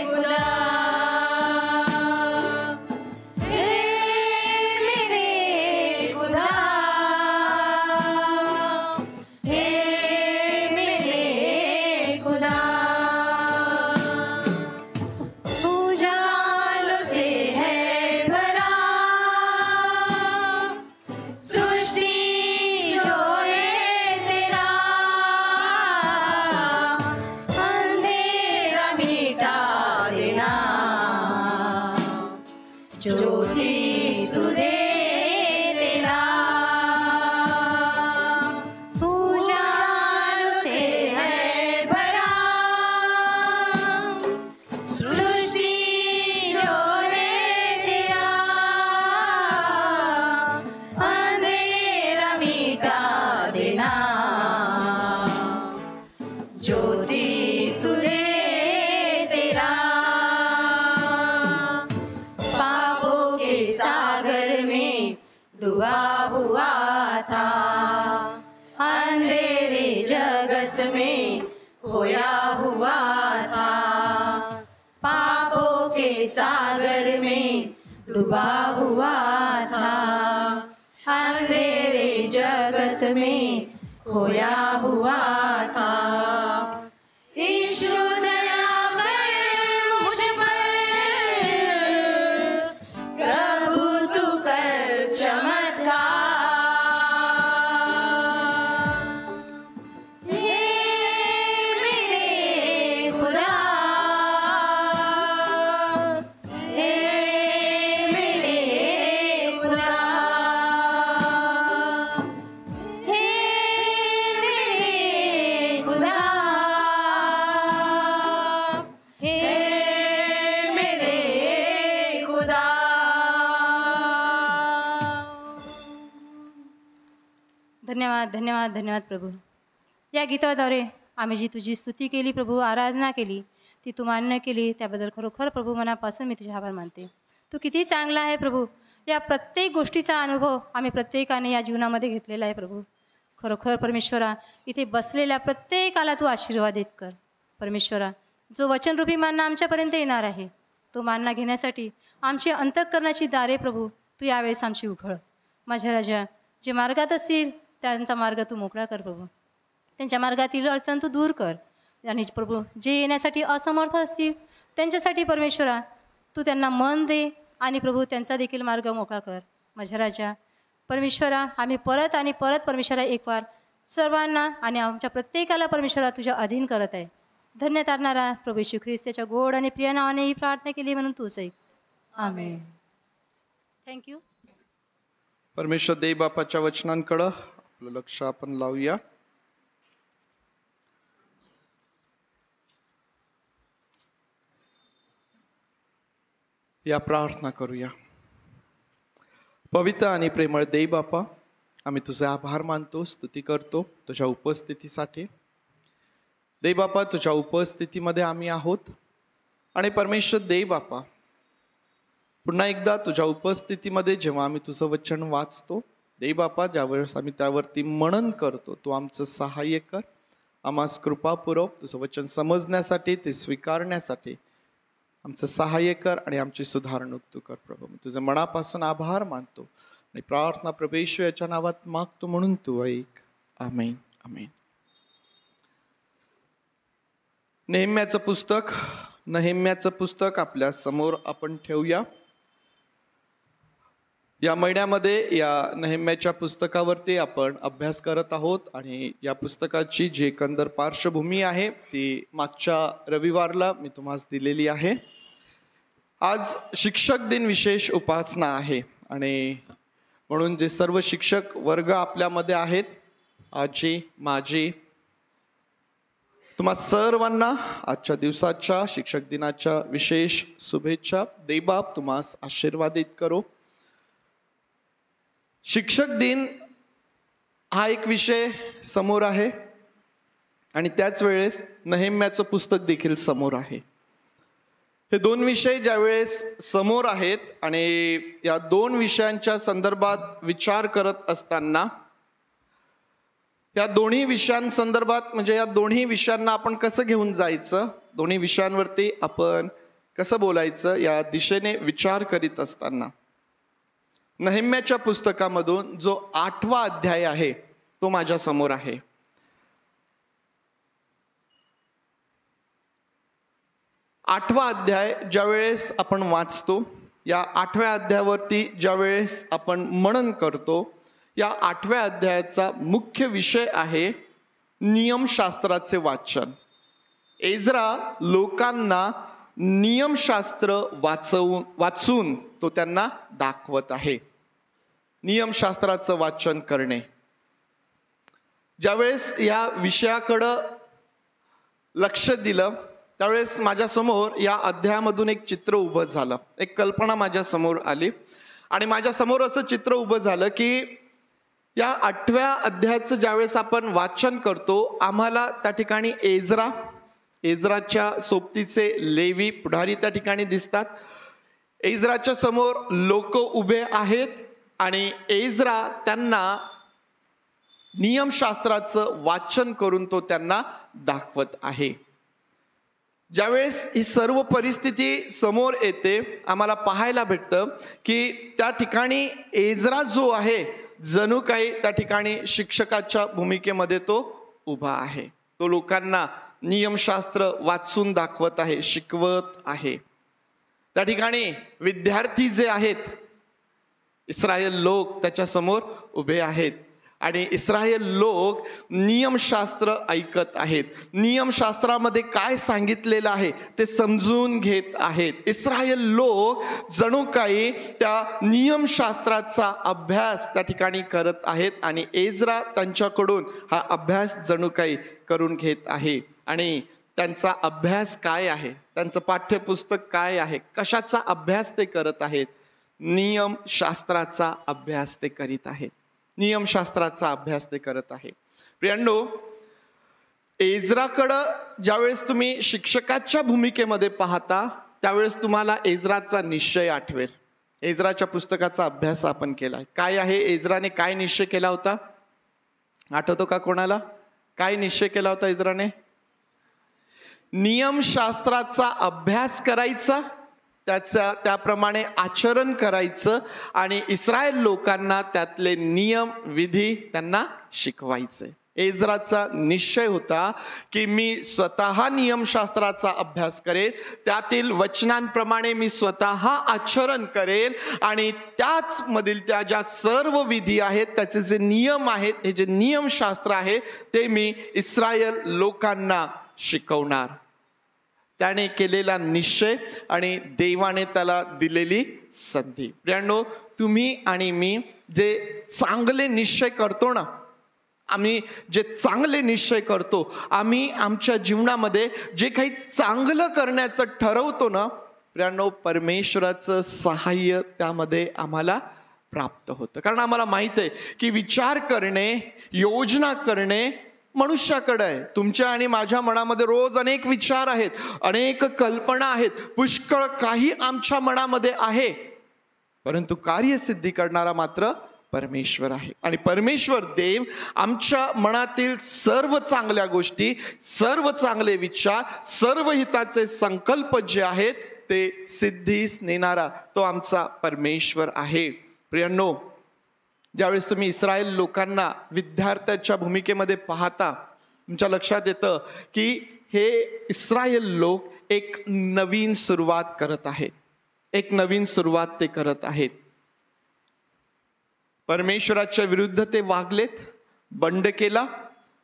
खुदा, हे मेरे खुदा, हे मेरे खुदा। उजालों से है भरा सृष्टि जो है तेरा, अंधेरा मिटा देना, ज्योति तू दे तेरा। उजालों से है भरा सृष्टि जो है तेरा, अंधेरा मिटा देना, ज्योति तू दे तेरा। पापों के सागर में डूबा हुआ था, अंधेरे जगत में खोया हुआ था। पापों के सागर में डूबा हुआ था। अंधेरे जगत में खोया हुआ था। यीशु दया कर मुझ पर, प्रभु तू कर चमत्कार। हे मेरे खुदा, हे मेरे खुदा, हे मेरे खुदा, हे मेरे खुदा। धन्यवाद धन्यवाद धन्यवाद प्रभू. या गीताद्वारे आम्ही जी तुझी स्तुती केली प्रभू, आराधना केली, ती तू मान्य केली, त्याबद्दल खरोखर प्रभू मनापासून मी तुझे आभार मानते. तू किती चांगला आहे प्रभू. या प्रत्येक गोष्टीचा अनुभव आम्ही प्रत्येकाने या जीवनामध्ये घेतलेला आहे प्रभू. खरोखर परमेश्वरा, इथे बसलेल्या प्रत्येकाला तू आशीर्वादित कर. परमेश्वरा, जो वचनरूपी मानना आमच्यापर्यंत येणार आहे, तो मानना घेण्यासाठी आमची अंतःकरणाची दारे प्रभू तू यावेळेस आमची उघड. माझ्या राजा, जे मार्गात असतील त्यांचा मार्ग तू मोकळा कर प्रभू. त्यांच्या मार्गातील अडचण तू दूर कर. आणि प्रभू, जे येण्यासाठी असमर्थ असतील त्यांच्यासाठी परमेश्वरा तू त्यांना मन दे आणि प्रभू त्यांचा देखील मार्ग मोकळा कर. माझ्या राजा परमेश्वरा, आम्ही परत आणि परत परमेश्वरा एक वार सर्वांना आणि आमच्या प्रत्येकाला परमेश्वरा तुझ्या अधीन करत आहे. धन्य तारणारा प्रभू येशू ख्रिस्त त्याच्या गोड आणि प्रिय नावाने ही प्रार्थना केली म्हणून तूच ऐक. आमेन. थँक्यू. परमेश्वर देव बापाच्या वचनांकडं आपलं लक्ष आपण लावूया. या प्रार्थना करूया. पवित्र आणि प्रेमळ देव बापा, आम्ही तुझे आभार मानतो, स्तुती करतो तुझ्या उपस्थितीसाठी. देव बापा, तुझ्या उपस्थितीमध्ये आम्ही आहोत आणि परमेश्वर देव बापा, पुन्हा एकदा तुझ्या उपस्थितीमध्ये जेव्हा आम्ही तुझं वचन वाचतो देव बापा, ज्यावेळेस आम्ही त्यावरती मनन करतो, तू आमचं सहाय्य कर. आम्हास कृपा पुरव. तुझं वचन समजण्यासाठी, ते स्वीकारण्यासाठी आमचं सहाय्य कर आणि आमची सुधारणूक तू कर प्रभू. मी तुझं मनापासून आभार मानतो आणि प्रार्थना प्रभू येशू याच्या नावात मागतो म्हणून तू ऐक. आमेन आमेन. नेहम्याचं पुस्तक आपल्या समोर आपण ठेवूया. या महिन्यामध्ये या नेहम्याच्या पुस्तकावरती आपण अभ्यास करत आहोत आणि या पुस्तकाची जी एकंदर पार्श्वभूमी आहे ती मागच्या रविवारला मी तुम्हाला दिलेली आहे. आज शिक्षक दिन विशेष उपासना आहे आणि म्हणून जे सर्व शिक्षक वर्ग आपल्यामध्ये आहेत, आजी माजी, तुम्हा सर्वांना आजच्या दिवसाच्या शिक्षक दिनाच्या विशेष शुभेच्छा. देवबाप तुम्हास आशीर्वादित करो. शिक्षक दिन हा एक विषय समोर आहे आणि त्याच वेळेस नेहम्याचं पुस्तक देखील समोर आहे. हे दोन विषय ज्यावेळेस समोर आहेत आणि या दोन विषयांच्या संदर्भात विचार करत असताना या दोन्ही विषयांसंदर्भात म्हणजे या दोन्ही विषयांना आपण कसं घेऊन जायचं, दोन्ही विषयांवरती आपण कसं बोलायचं, या दिशेने विचार करीत असताना नेहम्याच्या पुस्तकामधून जो 8वा अध्याय आहे तो माझ्या समोर आहे. आठवा अध्याय ज्यावेळेस आपण वाचतो, या 8व्या अध्यायावरती ज्यावेळेस आपण मनन करतो, या 8व्या अध्यायाचा मुख्य विषय आहे नियमशास्त्राचे वाचन. एज्रा लोकांना नियमशास्त्र वाचून तो त्यांना दाखवत आहे. नियमशास्त्राचं वाचन करणे. ज्यावेळेस या विषयाकडं लक्ष दिलं त्यावेळेस माझ्यासमोर या अध्यायामधून एक चित्र उभं झालं, एक कल्पना माझ्या समोर आली आणि माझ्या समोर असं चित्र उभं झालं की या 8व्या अध्यायाचं ज्यावेळेस आपण वाचन करतो, आम्हाला त्या ठिकाणी एज्राच्या सोबतीचे लेवी पुढारी त्या ठिकाणी दिसतात. एज्राच्या समोर लोक उभे आहेत आणि एज्रा त्यांना नियमशास्त्राचं वाचन करून तो त्यांना दाखवत आहे. ज्यावेळेस ही सर्व परिस्थिती समोर येते, आम्हाला पाहायला भेटतं की त्या ठिकाणी एजरा जो आहे जणू काही त्या ठिकाणी शिक्षकाच्या भूमिकेमध्ये तो उभा आहे. तो लोकांना नियमशास्त्र वाचून दाखवत आहे, शिकवत आहे. त्या ठिकाणी विद्यार्थी जे आहेत, इस्रायल लोक त्याच्या समोर उभे आहेत आणि इस्रायल लोक नियमशास्त्र ऐकत आहेत. नियमशास्त्रामध्ये काय सांगितलेलं आहे ते समजून घेत आहेत. इस्रायल लोक जणू काही त्या नियमशास्त्राचा अभ्यास त्या ठिकाणी करत आहेत आणि एजरा त्यांच्याकडून हा अभ्यास जणू काही करून घेत आहे. आणि त्यांचा अभ्यास काय आहे, त्यांचं पाठ्यपुस्तक काय आहे, कशाचा अभ्यास ते करत आहेत? नियमशास्त्राचा अभ्यास ते करीत आहेत. नियमशास्त्राचा अभ्यास ते करत आहे. प्रियांनो, एजराकडं ज्यावेळेस तुम्ही शिक्षकाच्या भूमिकेमध्ये पाहता त्यावेळेस तुम्हाला एजराचा निश्चय आठवेल. एजराच्या पुस्तकाचा अभ्यास आपण केलाय. काय आहे, एजराने काय निश्चय केला होता आठवतो का कोणाला? काय निश्चय केला होता एजराने? नियमशास्त्राचा अभ्यास करायचा, त्याप्रमाणे आचरण करायचं आणि इस्रायल लोकांना त्यातले नियम विधी त्यांना शिकवायचे. एजराचा निश्चय होता की मी स्वतः नियमशास्त्राचा अभ्यास करेन, त्यातील वचनांप्रमाणे मी स्वतः आचरण करेन आणि त्याच मधील त्या ज्या सर्व विधी आहेत, त्याचे जे नियम आहेत, हे जे नियमशास्त्र आहे ते मी इस्रायल लोकांना शिकवणार. त्याने केलेला निश्चय आणि देवाने त्याला दिलेली संधी. प्रियांनो, तुम्ही आणि मी जे चांगले निश्चय करतो ना, आम्ही जे चांगले निश्चय करतो, आम्ही आमच्या जीवनामध्ये जे काही चांगलं करण्याचं ठरवतो ना, प्रियांनो, परमेश्वराचं सहाय्य त्यामध्ये आम्हाला प्राप्त होतं. कारण आम्हाला माहित आहे की विचार करणे, योजना करणे मनुष्याकडे आहे. तुमच्या आणि माझ्या मनामध्ये रोज अनेक विचार आहेत, अनेक कल्पना आहेत, पुष्कळ काही आमच्या मनामध्ये आहे, परंतु कार्यसिद्धी करणारा मात्र परमेश्वर आहे. आणि परमेश्वर देव आमच्या मनातील सर्व चांगल्या गोष्टी, सर्व चांगले विचार, सर्व हिताचे संकल्प जे आहेत ते सिद्धीस नेणारा तो आमचा परमेश्वर आहे. प्रियांनो, ज्यावेळेस तुम्ही इस्रायल लोकांना विद्यार्थ्याच्या भूमिकेमध्ये पाहता, तुमच्या लक्षात येतं की हे इस्रायल लोक एक नवीन सुरुवात करत आहेत. एक नवीन सुरुवात ते करत आहेत. परमेश्वराच्या विरुद्ध ते वागलेत, बंड केला,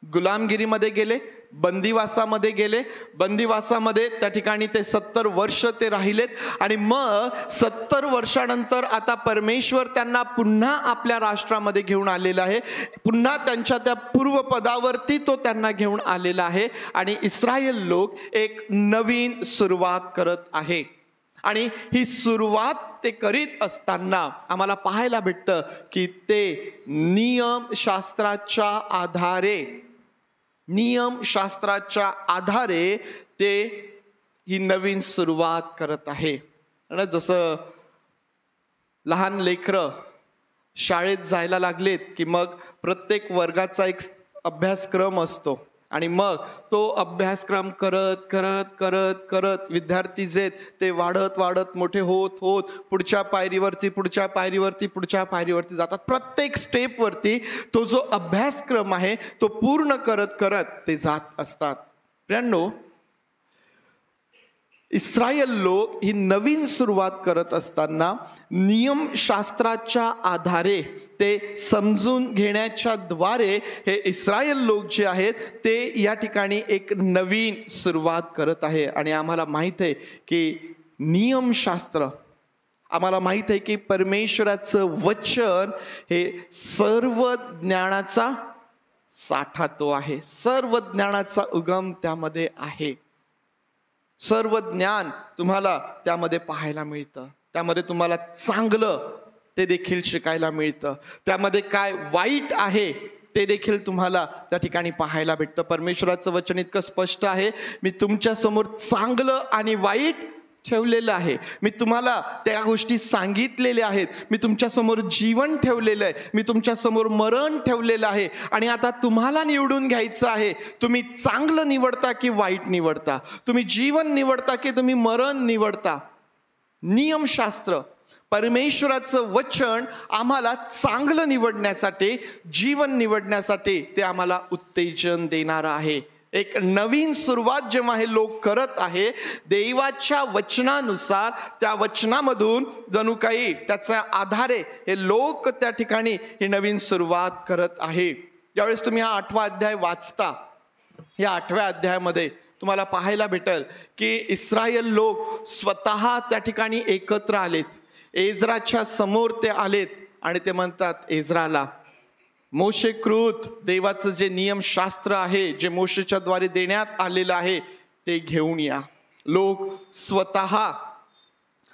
गुलामगिरीमध्ये गेले, बंदिवासामध्ये गेले. बंदिवासामध्ये त्या ठिकाणी ते 70 वर्ष ते राहिलेत आणि मग 70 वर्षानंतर आता परमेश्वर त्यांना पुन्हा आपल्या राष्ट्रामध्ये घेऊन आलेला आहे. पुन्हा त्यांच्या त्या पूर्वपदावरती तो त्यांना घेऊन आलेला आहे आणि इस्रायल लोक एक नवीन सुरुवात करत आहे. आणि ही सुरुवात ते करीत असताना आम्हाला पाहायला भेटतं की ते नियमशास्त्राच्या आधारे ते ही नवीन सुरुवात करत आहे. जसं लहान लेकरं शाळेत जायला लागलेत की मग प्रत्येक वर्गाचा एक अभ्यासक्रम असतो आणि मग तो अभ्यासक्रम करत करत करत करत विद्यार्थी जे ते वाढत वाढत मोठे होत होत पुढच्या पायरीवरती जातात. प्रत्येक स्टेपवरती तो जो अभ्यासक्रम आहे तो पूर्ण करत करत ते जात असतात. प्रियांनो, इस्रायल लोक ही नवीन सुरुवात करत असताना नियमशास्त्राच्या आधारे ते समजून घेण्याच्या द्वारे हे इस्रायल लोक जे आहेत ते या ठिकाणी एक नवीन सुरुवात करत आहे. आणि आम्हाला माहित आहे की नियमशास्त्र, आम्हाला माहित आहे की परमेश्वराचं वचन हे सर्व ज्ञानाचा साठा तो आहे. सर्व ज्ञानाचा उगम त्यामध्ये आहे. सर्व ज्ञान तुम्हाला त्यामध्ये पाहायला मिळतं. त्यामध्ये तुम्हाला चांगलं ते देखील शिकायला मिळतं. त्यामध्ये काय वाईट आहे ते देखील तुम्हाला त्या ठिकाणी पाहायला भेटतं. परमेश्वराचं वचन इतकं स्पष्ट आहे, मी तुमच्या समोर चांगलं आणि वाईट ठेवलेलं आहे. मी तुम्हाला त्या गोष्टी सांगितलेल्या आहेत. मी तुमच्यासमोर जीवन ठेवलेलं आहे, मी तुमच्यासमोर मरण ठेवलेलं आहे. आणि आता तुम्हाला निवडून घ्यायचं आहे. तुम्ही चांगलं निवडता की वाईट निवडता? तुम्ही जीवन निवडता की तुम्ही मरण निवडता? नियमशास्त्र, परमेश्वराचं वचन आम्हाला चांगलं निवडण्यासाठी, जीवन निवडण्यासाठी ते आम्हाला उत्तेजन देणारं आहे. एक नवीन सुरुवात जेव्हा हे लोक करत आहे, देवाच्या वचनानुसार, त्या वचनामधून जणू काही त्याच्या आधारे हे लोक त्या ठिकाणी ही नवीन सुरुवात करत आहे. ज्यावेळेस तुम्ही हा 8वा अध्याय वाचता, या 8व्या अध्यायामध्ये तुम्हाला पाहायला भेटेल की इस्रायल लोक स्वतः त्या ठिकाणी एकत्र आलेत. एज्राच्या समोर ते आलेत आणि ते म्हणतात एज्राला, मोशेकृत देवाचं जे नियमशास्त्र आहे, जे मोशेच्या द्वारे देण्यात आलेलं आहे, ते घेऊन या.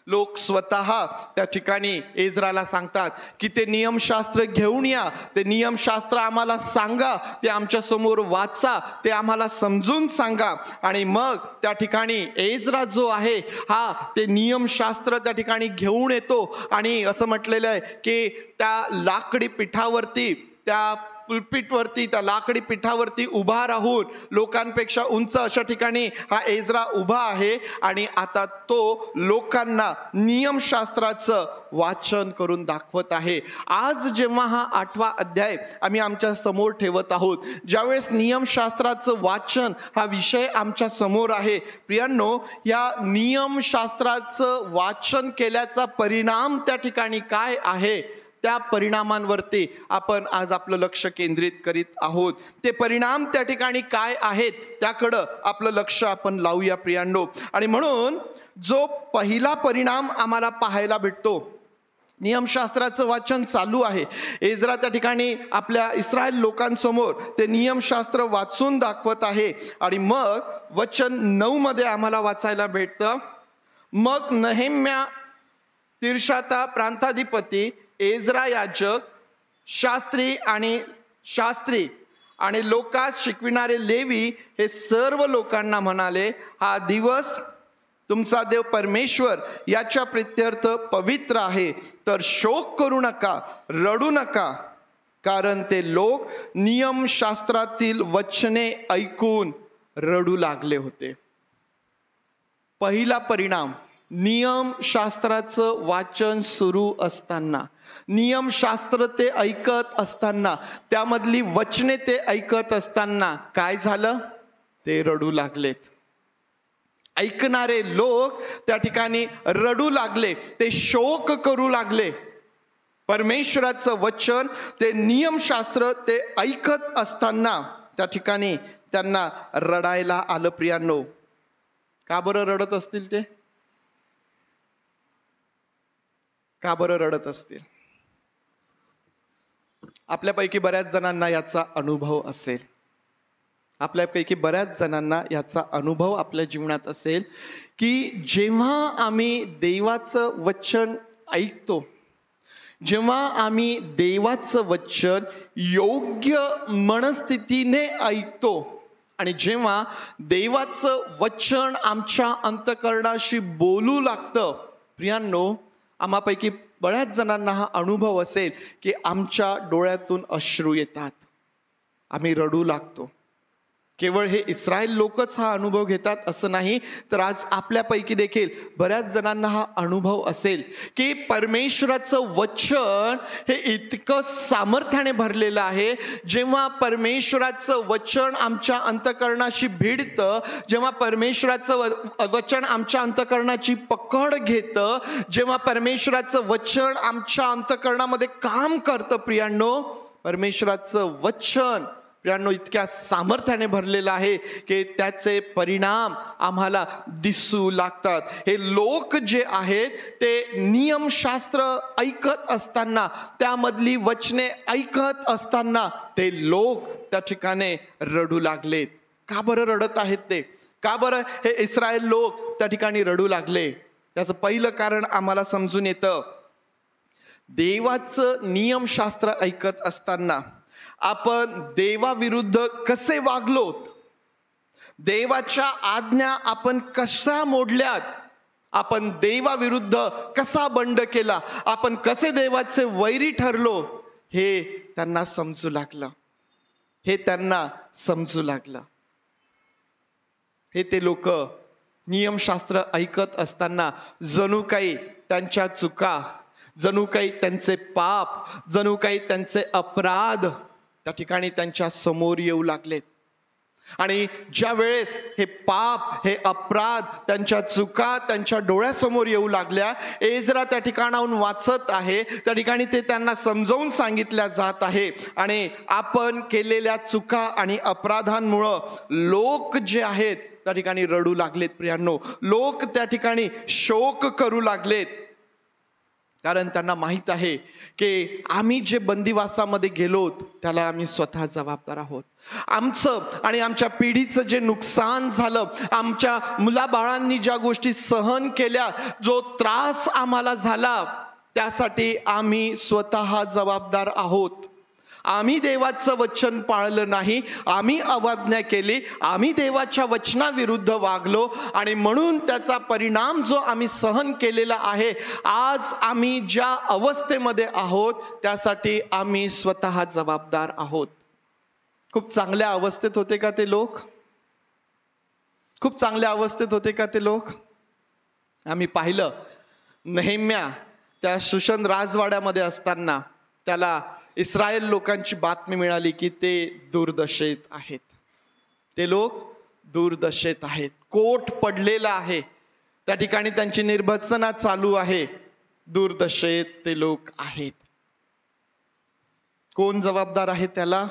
लोक स्वतः त्या ठिकाणी एज्राला सांगतात की ते नियमशास्त्र घेऊन या, ते नियमशास्त्र आम्हाला सांगा, ते आमच्या समोर वाचा, ते आम्हाला समजून सांगा. आणि मग त्या ठिकाणी एज्रा जो आहे हा ते नियमशास्त्र त्या ठिकाणी घेऊन येतो. आणि असं म्हटलेलं आहे की त्या लाकडी पिठावरती, त्या पुलपिटवरती, त्या लाकडी पिठावरती उभा राहून लोकांपेक्षा उंच अशा ठिकाणी हा एज्रा उभा आहे. आणि आता तो लोकांना नियमशास्त्राचं वाचन करून दाखवत आहे. आज जेव्हा हा 8वा अध्याय आम्ही आमच्या समोर ठेवत आहोत, ज्यावेळेस नियमशास्त्राचं वाचन हा विषय आमच्या समोर आहे, प्रियांनो, या नियमशास्त्राचं वाचन केल्याचा परिणाम त्या ठिकाणी काय आहे, त्या परिणामांवरती आपण आज आपलं लक्ष केंद्रित करीत आहोत. ते परिणाम त्या ठिकाणी काय आहेत त्याकडं आपलं लक्ष आपण लावूया प्रियांनो. आणि म्हणून जो पहिला परिणाम आम्हाला पाहायला भेटतो, नियमशास्त्राचं वाचन चालू आहे. एज्रा त्या ठिकाणी आपल्या इस्रायल लोकांसमोर ते नियमशास्त्र वाचून दाखवत आहे. आणि मग वचन 9 मध्ये आम्हाला वाचायला भेटतं, मग नेहेम्या तिर्षाता प्रांताधिपती, एज्रा याजक, शास्त्री आणि लोकास शिकविणारे लेवी हे सर्व लोकांना म्हणाले, हा दिवस तुमचा देव परमेश्वर याच्या प्रित्यर्थ पवित्र आहे, तर शोक करू नका, रडू नका, कारण ते लोक नियमशास्त्रातील वचने ऐकून रडू लागले होते. पहिला परिणाम, नियमशास्त्राचं वाचन सुरू असताना, नियमशास्त्र ते ऐकत असताना, त्यामधली वचने ते ऐकत असताना काय झालं, ते रडू लागलेत. ऐकणारे लोक त्या ठिकाणी रडू लागले, ते शोक करू लागले. परमेश्वराचं वचन, ते नियमशास्त्र ते ऐकत असताना त्या ठिकाणी त्यांना रडायला आलं. प्रियांनो, का बरं रडत असतील ते? का बरं रडत असतील? आपल्यापैकी बऱ्याच जणांना याचा अनुभव असेल. आपल्यापैकी बऱ्याच जणांना याचा अनुभव आपल्या जीवनात असेल की जेव्हा आम्ही देवाचं वचन ऐकतो, जेव्हा आम्ही देवाचं वचन योग्य मनस्थितीने ऐकतो आणि जेव्हा देवाचं वचन आमच्या अंतःकरणाशी बोलू लागतं, प्रियांनो, आम्हापैकी बऱ्याच जणांना हा अनुभव असेल की आमच्या डोळ्यातून अश्रू येतात, आम्ही रडू लागतो. केवळ हे इस्रायल लोकच हा अनुभव घेतात असं नाही, तर आज आपल्यापैकी देखील बऱ्याच जणांना हा अनुभव असेल की परमेश्वराचं वचन हे इतकं सामर्थ्याने भरलेलं आहे. जेव्हा परमेश्वराचं वचन आमच्या अंतःकरणाशी भिडतं, जेव्हा परमेश्वराचं वचन आमच्या अंतःकरणाची पकड घेतं, जेव्हा परमेश्वराचं वचन आमच्या अंतःकरणामध्ये काम करतं, प्रियांनो, परमेश्वराचं वचन प्रियांनो इतक्या सामर्थ्याने भरलेलं आहे की त्याचे परिणाम आम्हाला दिसू लागतात. हे लोक जे आहेत ते नियमशास्त्र ऐकत असताना, त्यामधली वचने ऐकत असताना ते लोक त्या ठिकाणी रडू लागलेत. का बरं रडत आहेत ते? का बरं हे इस्रायल लोक त्या ठिकाणी रडू लागले? त्याचं पहिलं कारण आम्हाला समजून येतं. देवाचं नियमशास्त्र ऐकत असताना आपण देवाविरुद्ध कसे वागलोत, देवाच्या आज्ञा आपण कशा मोडल्यात, आपण देवाविरुद्ध कसा बंड केला, आपण कसे देवाचे वैरी ठरलो, हे त्यांना समजू लागलं. हे त्यांना समजू लागलं. हे ते लोक नियमशास्त्र ऐकत असताना जणू काही त्यांच्या चुका, जणू काही त्यांचे पाप, जणू काही त्यांचे अपराध त्या ठिकाणी त्यांच्या समोर येऊ लागलेत. आणि ज्या वेळेस हे पाप, हे अपराध, त्यांच्या चुका त्यांच्या डोळ्यासमोर येऊ लागल्या, एजरा त्या ठिकाणाहून वाचत आहे, त्या ठिकाणी ते त्यांना समजावून सांगितल्या जात आहे. आणि आपण केलेल्या चुका आणि अपराधांमुळं लोक जे आहेत त्या ठिकाणी रडू लागलेत प्रियांनो. लोक त्या ठिकाणी शोक करू लागलेत. कारण त्यांना माहित आहे की आम्ही जे बंदिवासामध्ये गेलोत त्याला आम्ही स्वतः जबाबदार आहोत. आमचं आणि आमच्या पिढीचं जे नुकसान झालं, आमच्या मुलाबाळांनी ज्या गोष्टी सहन केल्या, जो त्रास आम्हाला झाला, त्यासाठी आम्ही स्वतः जबाबदार आहोत. आम्ही देवाचं वचन पाळलं नाही, आम्ही अवज्ञा केली, आम्ही देवाच्या वचनाविरुद्ध वागलो आणि म्हणून त्याचा परिणाम जो आम्ही सहन केलेला आहे, आज आम्ही ज्या अवस्थेमध्ये आहोत त्यासाठी आम्ही स्वतः जबाबदार आहोत. खूप चांगल्या अवस्थेत होते का ते लोक? खूप चांगल्या अवस्थेत होते का ते लोक? आम्ही पाहिलं नेहम्या त्या शूशन राजवाड्यामध्ये असताना त्याला इस्रायल लोकांची बातमी मिळाली की ते दुर्दशेत आहेत. ते लोक दुर्दशेत आहेत. कोट पडलेला आहे, त्या ठिकाणी त्यांची निर्भत्सना चालू आहे. दुर्दशेत ते लोक आहेत. कोण जबाबदार आहे त्याला?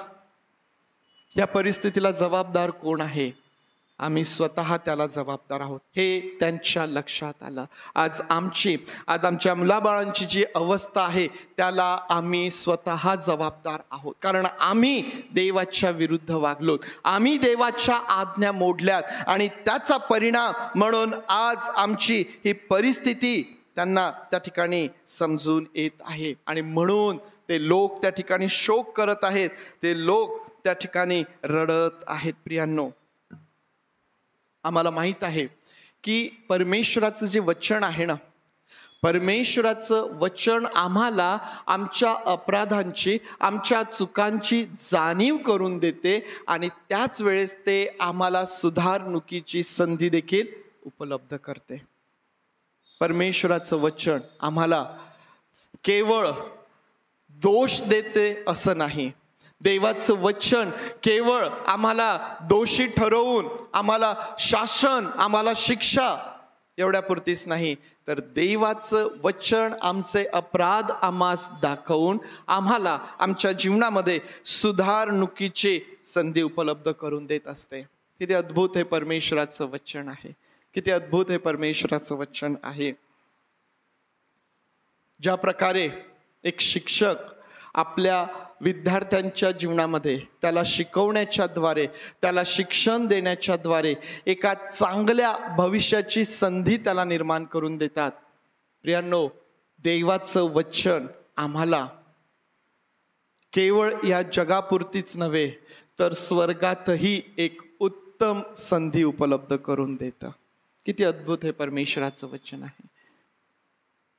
या परिस्थितीला जबाबदार कोण आहे? आम्ही स्वतः त्याला जबाबदार आहोत. हे त्यांच्या लक्षात आलं. आज आमच्या मुलाबाळांची जी अवस्था आहे त्याला आम्ही स्वतः जबाबदार आहोत. कारण आम्ही देवाच्या विरुद्ध वागलोत, आम्ही देवाच्या आज्ञा मोडल्यात आणि त्याचा परिणाम म्हणून आज आमची ही परिस्थिती त्यांना त्या ठिकाणी समजून येत आहे. आणि म्हणून ते लोक त्या ठिकाणी शोक करत आहेत, ते लोक त्या ठिकाणी रडत आहेत. प्रियांनो, आम्हाला माहित आहे की परमेश्वराचं जे वचन आहे ना, परमेश्वराचं वचन आम्हाला आमच्या अपराधांची, आमच्या चुकांची जाणीव करून देते आणि त्याच वेळेस ते आम्हाला सुधारणुकीची संधी देखील उपलब्ध करते. परमेश्वराचं वचन आम्हाला केवळ दोष देते असं नाही. देवाचं वचन केवळ आम्हाला दोषी ठरवून आम्हाला शासन, आम्हाला शिक्षा एवढ्यापुरतीच नाही, तर देवाचं वचन आमचे अपराध आम्हास दाखवून आम्हाला आमच्या जीवनामध्ये सुधारणुकीची संधी उपलब्ध करून देत असते. किती अद्भुत हे परमेश्वराचं वचन आहे. किती अद्भुत हे परमेश्वराचं वचन आहे. ज्या प्रकारे एक शिक्षक आपल्या विद्यार्थ्यांच्या जीवनामध्ये त्याला शिकवण्याच्या द्वारे, त्याला शिक्षण देण्याच्या द्वारे एका चांगल्या भविष्याची संधी त्याला निर्माण करून देतात. प्रियांनो, देवाचं वचन आम्हाला केवळ या जगापुरतीच नव्हे तर स्वर्गातही एक उत्तम संधी उपलब्ध करून देतं. किती अद्भुत हे परमेश्वराचं वचन आहे.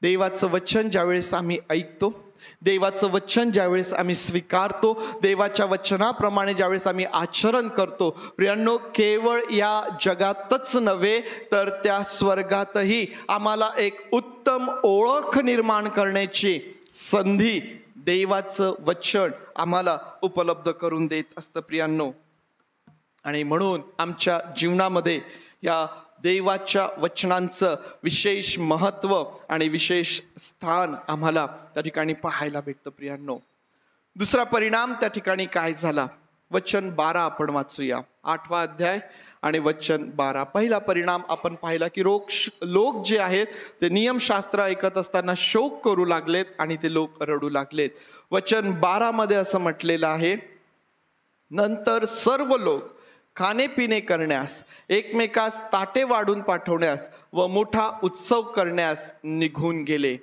देवाचं वचन ज्यावेळेस आम्ही ऐकतो, देवाचं वचन ज्यावेळेस आम्ही स्वीकारतो, देवाच्या वचनाप्रमाणे ज्यावेळेस आम्ही आचरण करतो, प्रियांनो, केवळ या जगातच नव्हे तर त्या स्वर्गातही आम्हाला एक उत्तम ओळख निर्माण करण्याची संधी देवाचं वचन आम्हाला उपलब्ध करून देत असतं. प्रियांनो, आणि म्हणून आमच्या जीवनामध्ये या देवाच्या वचनांचं विशेष महत्व आणि विशेष स्थान आम्हाला त्या ठिकाणी पाहायला भेटतं. प्रियांनो, दुसरा परिणाम त्या ठिकाणी काय झाला? वचन 12 आपण वाचूया. 8वा अध्याय आणि वचन 12. पहिला परिणाम आपण पाहिला की लोक जे आहेत ते नियमशास्त्र ऐकत असताना शोक करू लागलेत आणि ते लोक रडू लागलेत. वचन 12 मध्ये असं म्हटलेलं आहे, नंतर सर्व लोक खाणेपिणे करण्यास, एकमेकास ताटे वाढून पाठवण्यास व मोठा उत्सव करण्यास निघून गेले,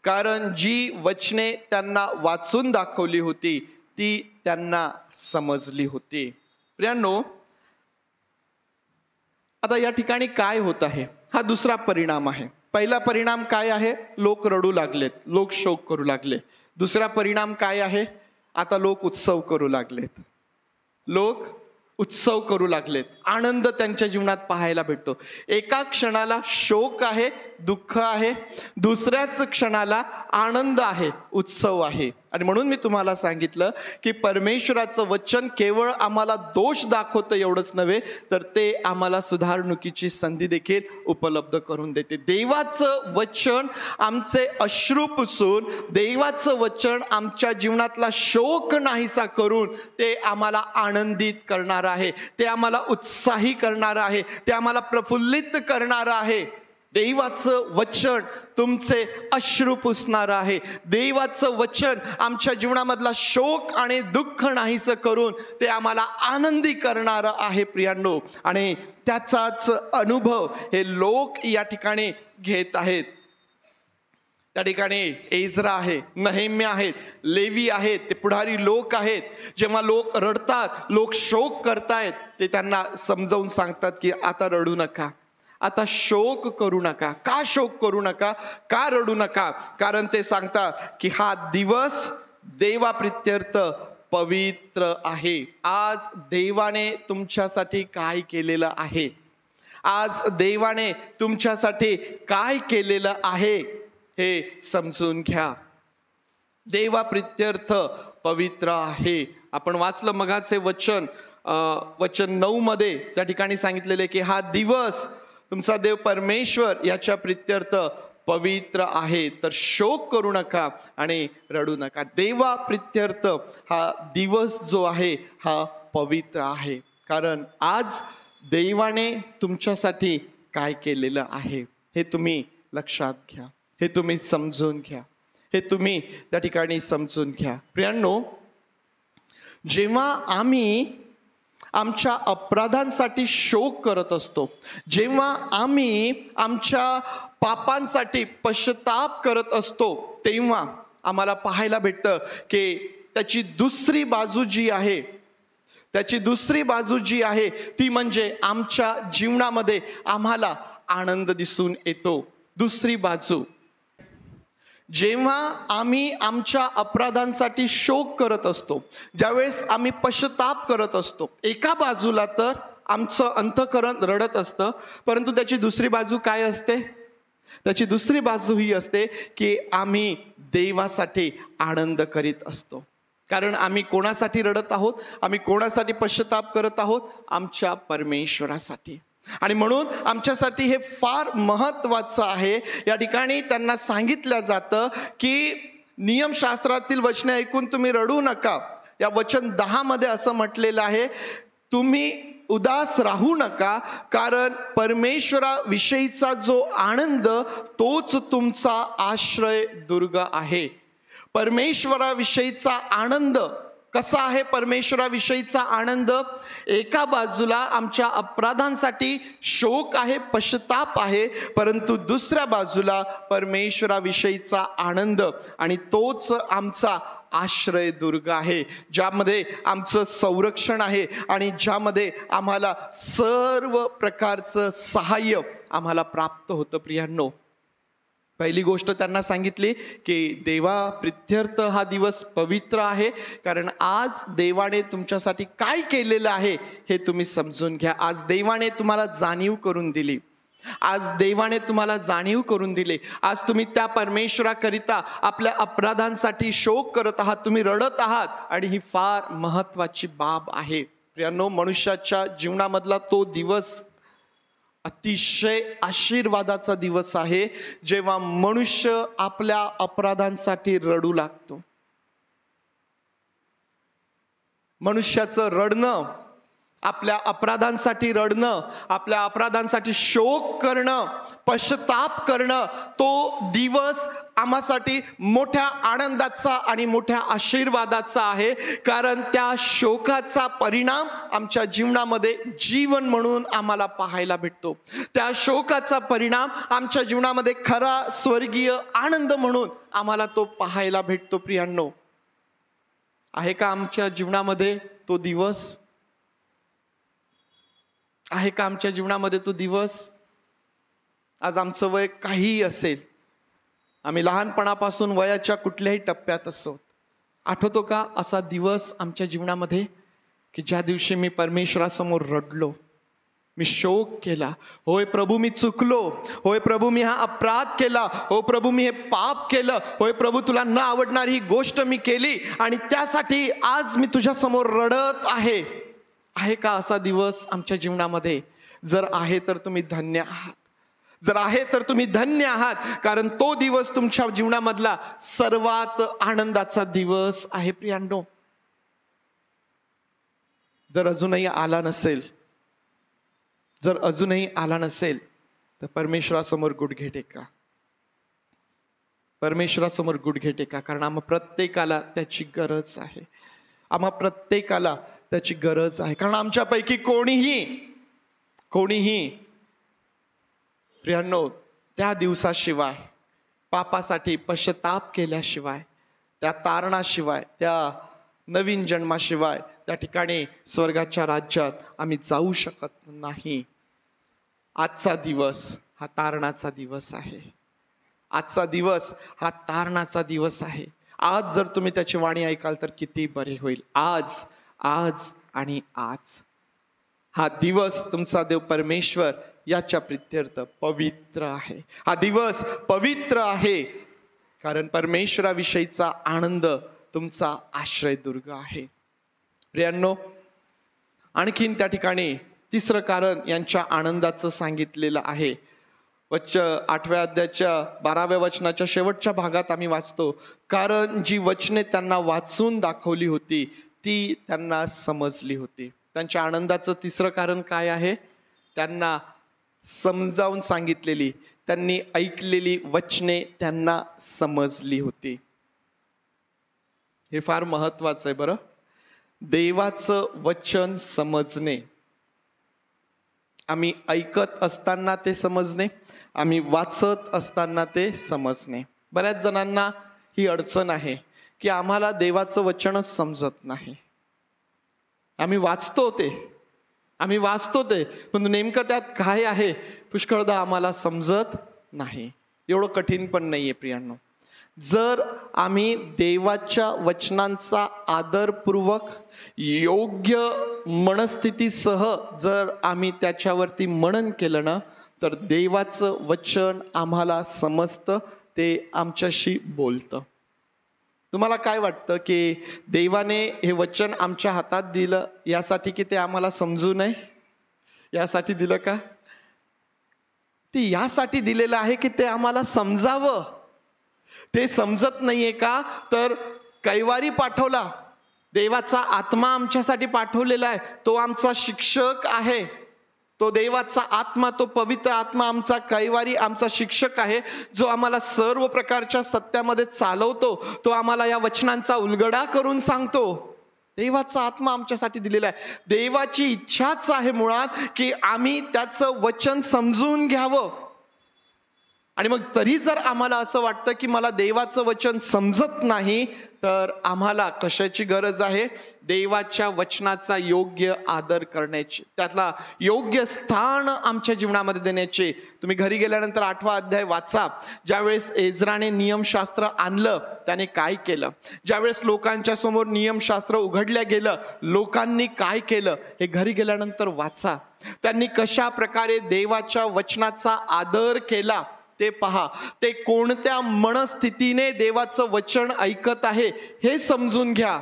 कारण जी वचने त्यांना वाचून दाखवली होती ती त्यांना समजली होती. प्रियांनो, आता या ठिकाणी काय होत आहे? हा दुसरा परिणाम आहे. पहिला परिणाम काय आहे? लोक रडू लागलेत, लोक शोक करू लागले. दुसरा परिणाम काय आहे? आता लोक उत्सव करू लागलेत. लोक उत्सव करू लागलेत. आनंद त्यांच्या जीवनात पाहायला भेटतो. एका क्षणाला शोक आहे, दुःख आहे, दुसऱ्याच क्षणाला आनंद आहे, उत्सव आहे. आणि म्हणून मी तुम्हाला सांगितलं की परमेश्वराचं वचन केवळ आम्हाला दोष दाखवतं एवढंच नव्हे, तर ते आम्हाला सुधारणुकीची संधी देखील उपलब्ध करून देते. देवाचं वचन आमचे अश्रू पुसून, देवाचं वचन आमच्या जीवनातला शोक नाहीसा करून ते आम्हाला आनंदित करणार आहे, ते आम्हाला उत्साही करणार आहे, ते आम्हाला प्रफुल्लित करणार आहे. देवाचं वचन तुमचे अश्रू पुसणार आहे. देवाचं वचन आमच्या जीवनामधला शोक आणि दुःख नाहीसं करून ते आम्हाला आनंदी करणार आहे प्रियांनो. आणि त्याचाच अनुभव हे लोक या ठिकाणी घेत आहेत. त्या ठिकाणी एज्रा आहे, नहेम्या आहेत, लेवी आहेत, ते पुढारी लोक आहेत. जेव्हा लोक रडतात, लोक शोक करतायत, ते त्यांना समजावून सांगतात की आता रडू नका, आता शोक करू नका. का शोक करू नका, का रडू नका? कारण ते सांगतात की हा दिवस देवाप्रित्यर्थ पवित्र आहे. आज देवाने तुमच्यासाठी काय केलेलं आहे, आज देवाने तुमच्यासाठी काय केलेलं आहे हे समजून घ्या. देवाप्रित्यर्थ पवित्र आहे. आपण वाचलं मगाचे वचन, वचन 9 मध्ये त्या ठिकाणी सांगितलेले की हा दिवस तुमचा देव परमेश्वर याच्या प्रित्यर्थ पवित्र आहे, तर शोक करू नका आणि रडू नका. देवा प्रित्यर्थ हा दिवस जो आहे हा पवित्र आहे. कारण आज देवाने तुमच्यासाठी काय केलेलं आहे हे तुम्ही लक्षात घ्या, हे तुम्ही समजून घ्या, हे तुम्ही त्या ठिकाणी समजून घ्या. प्रियांनो, जेव्हा आम्ही आमच्या अपराधांसाठी शोक करत असतो, जेव्हा आम्ही आमच्या पापांसाठी पश्चाताप करत असतो, तेव्हा आम्हाला पाहायला भेटतं की त्याची दुसरी बाजू जी आहे, त्याची दुसरी बाजू जी आहे ती म्हणजे आमच्या जीवनामध्ये आम्हाला आनंद दिसून येतो. दुसरी बाजू, जेव्हा आम्ही आमच्या अपराधांसाठी शोक करत असतो, ज्यावेळेस आम्ही पश्चाताप करत असतो, एका बाजूला तर आमचं अंतःकरण रडत असतं, परंतु त्याची दुसरी बाजू काय असते? त्याची दुसरी बाजू ही असते की आम्ही देवासाठी आनंद करीत असतो. कारण आम्ही कोणासाठी रडत आहोत, आम्ही कोणासाठी पश्चाताप करत आहोत? आमच्या परमेश्वरासाठी. आणि म्हणून आमच्यासाठी हे फार महत्वाचं आहे. या ठिकाणी त्यांना सांगितलं जातं की नियमशास्त्रातील वचने ऐकून तुम्ही रडू नका. या वचन 10 मध्ये असं म्हटलेलं आहे, तुम्ही उदास राहू नका, कारण परमेश्वराविषयीचा जो आनंद तोच तुमचा आश्रय दुर्ग आहे. परमेश्वराविषयीचा आनंद कसा आहे? परमेश्वराविषयीचा आनंद, एका बाजूला आमच्या अपराधांसाठी शोक आहे, पश्चाताप आहे, परंतु दुसऱ्या बाजूला परमेश्वराविषयीचा आनंद, आणि तोच आमचा आश्रय दुर्ग आहे, ज्यामध्ये आमचं संरक्षण आहे आणि ज्यामध्ये आम्हाला सर्व प्रकारचं सहाय्य आम्हाला प्राप्त होतं. प्रियांनो, पहिली गोष्ट त्यांना सांगितली की देवा प्रित्यर्थ हा दिवस पवित्र आहे, कारण आज देवाने तुमच्यासाठी काय केलेलं आहे हे तुम्ही समजून घ्या. आज देवाने तुम्हाला जाणीव करून दिली, आज देवाने तुम्हाला जाणीव करून दिले. आज तुम्ही त्या परमेश्वराकरिता आपल्या अपराधांसाठी शोक करत आहात, तुम्ही रडत आहात, आणि ही फार महत्वाची बाब आहे. प्रियांनो, मनुष्याच्या जीवनामधला तो दिवस अतिशय आशीर्वादाचा दिवस आहे, जेव्हा मनुष्य आपल्या अपराधांसाठी रडू लागतो. मनुष्याचं रडणं, आपल्या अपराधांसाठी रडणं, आपल्या अपराधांसाठी शोक करणं, पश्चाताप करणं, तो दिवस आम्हासाठी मोठ्या आनंदाचा आणि मोठ्या आशीर्वादाचा आहे. कारण त्या शोकाचा परिणाम आमच्या जीवनामध्ये जीवन म्हणून आम्हाला पाहायला भेटतो. त्या शोकाचा परिणाम आमच्या जीवनामध्ये खरा स्वर्गीय आनंद म्हणून आम्हाला तो पाहायला भेटतो. प्रियांनो, आहे का आमच्या जीवनामध्ये तो दिवस? आहे का आमच्या जीवनामध्ये तो दिवस? आज आमचं वय काहीही असेल, आम्ही लहानपणापासून वयाच्या कुठल्याही टप्प्यात असो, आठवतो का असा दिवस आमच्या जीवनामध्ये की ज्या दिवशी मी परमेश्वरासमोर रडलो, मी शोक केला, होय प्रभू मी चुकलो, होय प्रभू मी हा अपराध केला, हो प्रभू मी हे पाप केलं, होय प्रभू तुला न आवडणारी ही गोष्ट मी केली आणि त्यासाठी आज मी तुझ्या समोर रडत आहे का असा दिवस आमच्या जीवनामध्ये? जर आहे तर तुम्ही धन्य आहात, जर आहे तर तुम्ही धन्य आहात, कारण तो दिवस तुमच्या जीवनामधला सर्वात आनंदाचा दिवस आहे प्रियांनो. जर अजूनही आला नसेल, जर अजूनही आला नसेल तर परमेश्वरासमोर गुडघे टेका, परमेश्वरासमोर गुडघे टेका, कारण आम्हा प्रत्येकाला त्याची गरज आहे, आम्हा प्रत्येकाला त्याची गरज आहे. कारण आमच्यापैकी कोणीही प्रियांनो त्या दिवसाशिवाय, पापासाठी पश्चाताप केल्याशिवाय, त्या तारणाशिवाय, त्या नवीन जन्माशिवाय त्या ठिकाणी स्वर्गाच्या राज्यात आम्ही जाऊ शकत नाही. आजचा दिवस हा तारणाचा दिवस आहे, आजचा दिवस हा तारणाचा दिवस आहे. आज जर तुम्ही त्याची वाणी ऐकाल तर किती बरे होईल. आज आणि आज हा दिवस तुमचा देव परमेश्वर याच्या प्रित्यर्थ पवित्र आहे. हा दिवस पवित्र आहे कारण परमेश्वराविषयीचा आनंद तुमचा आश्रयदुर्ग आहे. प्रियांनो, आणखीन त्या ठिकाणी तिसरं कारण यांच्या आनंदाचं सांगितलेलं आहे. 8व्या अध्यायाच्या 12व्या वचनाच्या शेवटच्या भागात आम्ही वाचतो, कारण जी वचने त्यांना वाचून दाखवली होती ती त्यांना समजली होती. त्यांच्या आनंदाचं तिसरं कारण काय आहे? त्यांना समजावून सांगितलेली, त्यांनी ऐकलेली वचने त्यांना समजली होती. हे फार महत्वाचं आहे बरं. देवाचं वचन समजणे, आम्ही ऐकत असताना ते समजणे, आम्ही वाचत असताना ते समजणे. बऱ्याच जणांना ही अडचण आहे की आम्हाला देवाचं वचनच समजत नाही. आम्ही वाचतो ते पण नेमकं त्यात काय आहे पुष्कळदा आम्हाला समजत नाही. एवढं कठीण पण नाहीये प्रियांनो. जर आम्ही देवाच्या वचनांचा आदरपूर्वक योग्य मनस्थितीसह जर आम्ही त्याच्यावरती मनन केलं ना, तर देवाचं वचन आम्हाला समजतं, ते आमच्याशी बोलतं. तुम्हाला काय वाटतं की देवाने हे वचन आमच्या हातात दिलं यासाठी की ते आम्हाला समजू नये, यासाठी दिलं का? ते यासाठी दिलेलं आहे की ते आम्हाला समजावं. ते समजत नाहीये का तर कैवारी पाठवला, देवाचा आत्मा आमच्यासाठी पाठवलेला आहे. तो आमचा शिक्षक आहे, तो देवाचा आत्मा, तो पवित्र आत्मा आमचा कैवारी, आमचा शिक्षक आहे, जो आम्हाला सर्व प्रकारच्या सत्यामध्ये चालवतो, तो आम्हाला या वचनांचा उलगडा करून सांगतो. देवाचा आत्मा आमच्यासाठी दिलेला आहे. देवाची इच्छाच आहे मुळात की आम्ही त्याचं वचन समजून घ्यावं. आणि मग तरी जर आम्हाला असं वाटतं की मला देवाचं वचन समजत नाही, तर आम्हाला कशाची गरज आहे? देवाच्या वचनाचा योग्य आदर करण्याची, त्यातला योग्य स्थान आमच्या जीवनामध्ये देण्याचे. तुम्ही घरी गेल्यानंतर 8वा अध्याय वाचा. ज्यावेळेस एज्राने नियमशास्त्र आणलं, त्याने काय केलं? ज्यावेळेस लोकांच्या समोर नियमशास्त्र उघडल्या गेलं, लोकांनी काय केलं? हे घरी गेल्यानंतर वाचा. त्यांनी कशा प्रकारे देवाच्या वचनाचा आदर केला ते पहा. ते कोणत्या मनस्थितीने देवाचं वचन ऐकत आहे हे समजून घ्या.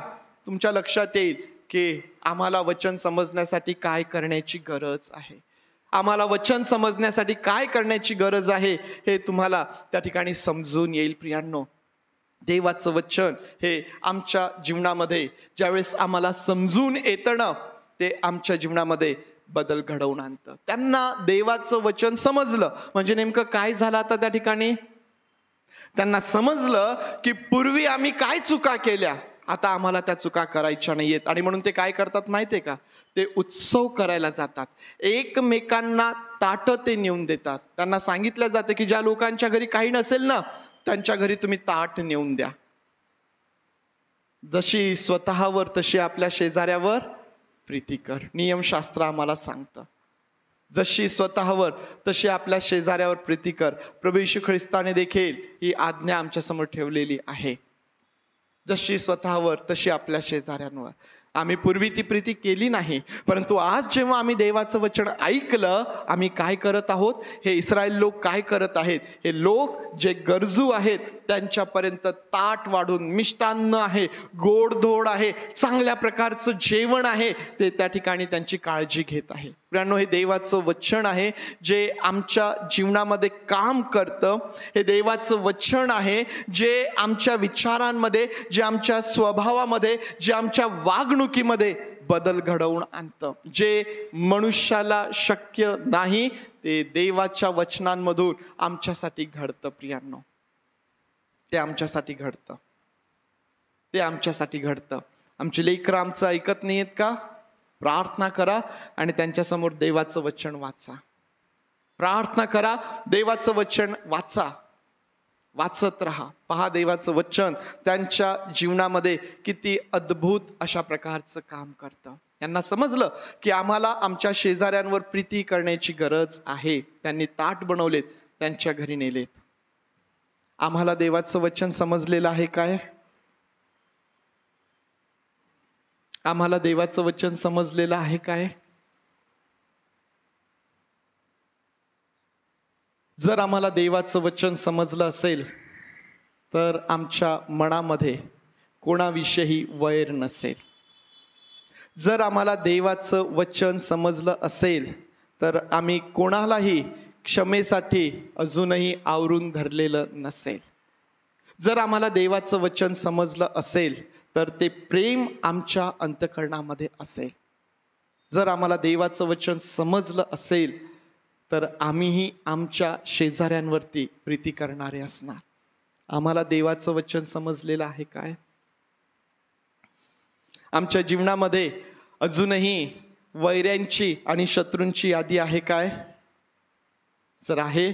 तुमच्या लक्षात येईल की आम्हाला वचन समजण्यासाठी काय करण्याची गरज आहे, आम्हाला वचन समजण्यासाठी काय करण्याची गरज आहे हे तुम्हाला त्या ठिकाणी समजून येईल. प्रियांनो, देवाचं वचन हे आमच्या जीवनामध्ये ज्यावेळेस आम्हाला समजून येतं ना, ते आमच्या जीवनामध्ये बदल घडवून आणतं. त्यांना देवाचं वचन समजलं म्हणजे नेमकं काय झालं आता त्या ठिकाणी? त्यांना समजलं की पूर्वी आम्ही काय चुका केल्या, आता आम्हाला त्या चुका करायच्या नाहीयेत. आणि म्हणून ते काय करतात माहितीये का? ते उत्सव करायला जातात, एकमेकांना ताटं ते नेऊन देतात. त्यांना सांगितलं जातं की ज्या लोकांच्या घरी काही नसेल ना, त्यांच्या घरी तुम्ही ताट नेऊन द्या. जशी स्वतःवर तशी आपल्या शेजाऱ्यावर प्रीती कर, नियमशास्त्र आम्हाला सांगतं. जशी स्वतःवर तशी आपल्या शेजाऱ्यावर प्रीती कर. प्रभू येशू ख्रिस्ताने देखील ही आज्ञा आमच्या समोर ठेवलेली आहे. जशी स्वतःवर तशी आपल्या शेजाऱ्यांवर. आम्ही पूर्वी ती प्रीती केली नाही, परंतु आज जेव्हा आम्ही देवाचं वचन ऐकलं, आम्ही काय करत आहोत? हे इस्रायल लोक काय करत आहेत? हे लोक जे गरजू आहेत त्यांच्यापर्यंत ताट वाढून, मिष्टान्न आहे, गोडधोड आहे, चांगल्या प्रकारचं जेवण आहे, ते त्या ठिकाणी त्यांची काळजी घेत आहे. प्रियांनो, हे देवाचं वचन आहे जे आमच्या जीवनामध्ये काम करतं. हे देवाचं वचन आहे जे आमच्या विचारांमध्ये, जे आमच्या स्वभावामध्ये, जे आमच्या वागणुकीमध्ये बदल घडवून आणतं. जे मनुष्याला शक्य नाही ते देवाच्या वचनांमधून आमच्यासाठी घडतं. प्रियांनो, ते आमच्यासाठी घडतं. ते आमच्यासाठी घडतं. आमची लेकरं आमचं ऐकत नाहीयेत का? प्रार्थना करा आणि त्यांच्यासमोर देवाचं वचन वाचा. प्रार्थना करा, देवाचं वचन वाचा, वाचत राहा. पहा देवाचं वचन त्यांच्या जीवनामध्ये किती अद्भुत अशा प्रकारचं काम करतं. त्यांना समजलं की आम्हाला आमच्या शेजाऱ्यांवर प्रीती करण्याची गरज आहे. त्यांनी ताट बनवलेत, त्यांच्या घरी नेलेत. आम्हाला देवाचं वचन समजलेलं आहे काय? आम्हाला देवाचं वचन समजलेलं आहे काय? जर आम्हाला देवाचं वचन समजलं असेल तर आमच्या मनामध्ये कोणाविषयी वैर नसेल. जर आम्हाला देवाचं वचन समजलं असेल तर आम्ही कोणालाही क्षमेसाठी अजूनही आवरून धरलेलं नसेल. जर आम्हाला देवाचं वचन समजलं असेल तर ते प्रेम आमच्या अंतःकरणामध्ये असेल. जर आम्हाला देवाचं वचन समजलं असेल तर आम्हीही आमच्या शेजाऱ्यांवरती प्रीती करणारे असणार. आम्हाला देवाचं वचन समजलेलं आहे काय? आमच्या जीवनामध्ये अजूनही वैऱ्यांची आणि शत्रूंची यादी आहे काय? जर आहे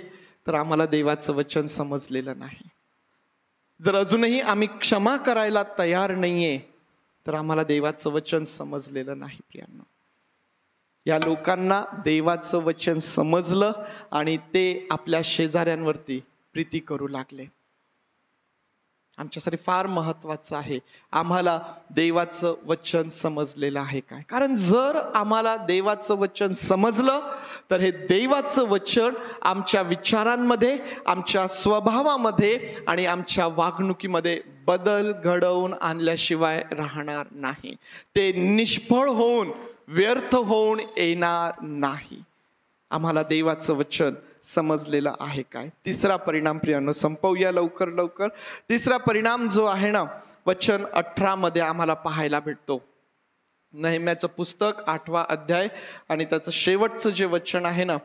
तर आम्हाला देवाचं वचन समजलेलं नाही. जर अजूनही आम्ही क्षमा करायला तयार नाहीये तर आम्हाला देवाचं वचन समजलेलं नाही. प्रियांनो, या लोकांना देवाचं वचन समजलं आणि ते आपल्या शेजाऱ्यांवरती प्रीती करू लागले. आमच्यासाठी फार महत्वाचं आहे आम्हाला देवाचं वचन समजलेलं आहे काय. कारण जर आम्हाला देवाचं वचन समजलं तर हे देवाचं वचन आमच्या विचारांमध्ये, आमच्या स्वभावामध्ये आणि आमच्या वागणुकीमध्ये बदल घडवून आणल्याशिवाय राहणार नाही. ते निष्फळ होऊन, व्यर्थ होऊन येणार नाही. आम्हाला देवाचं वचन समजलेलं आहे काय? तिसरा परिणाम प्रियांनो, संपवूया लवकर लवकर. तिसरा परिणाम जो आहे ना, वचन 18 मध्ये आम्हाला पाहायला भेटतो. नेहम्याचं पुस्तक 8वा अध्याय आणि त्याचं शेवटचं जे वचन आहे ना,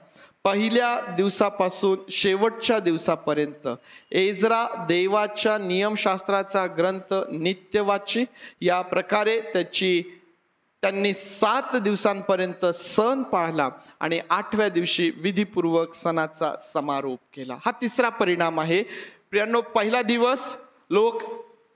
पहिल्या दिवसापासून शेवटच्या दिवसापर्यंत एजरा देवाच्या नियमशास्त्राचा ग्रंथ नित्य वाची. या प्रकारे त्यांनी 7 दिवसांपर्यंत सण पाळला आणि 8व्या दिवशी विधीपूर्वक सणाचा समारोप केला. हा तिसरा परिणाम आहे. प्रियांनो, पहिला दिवस लोक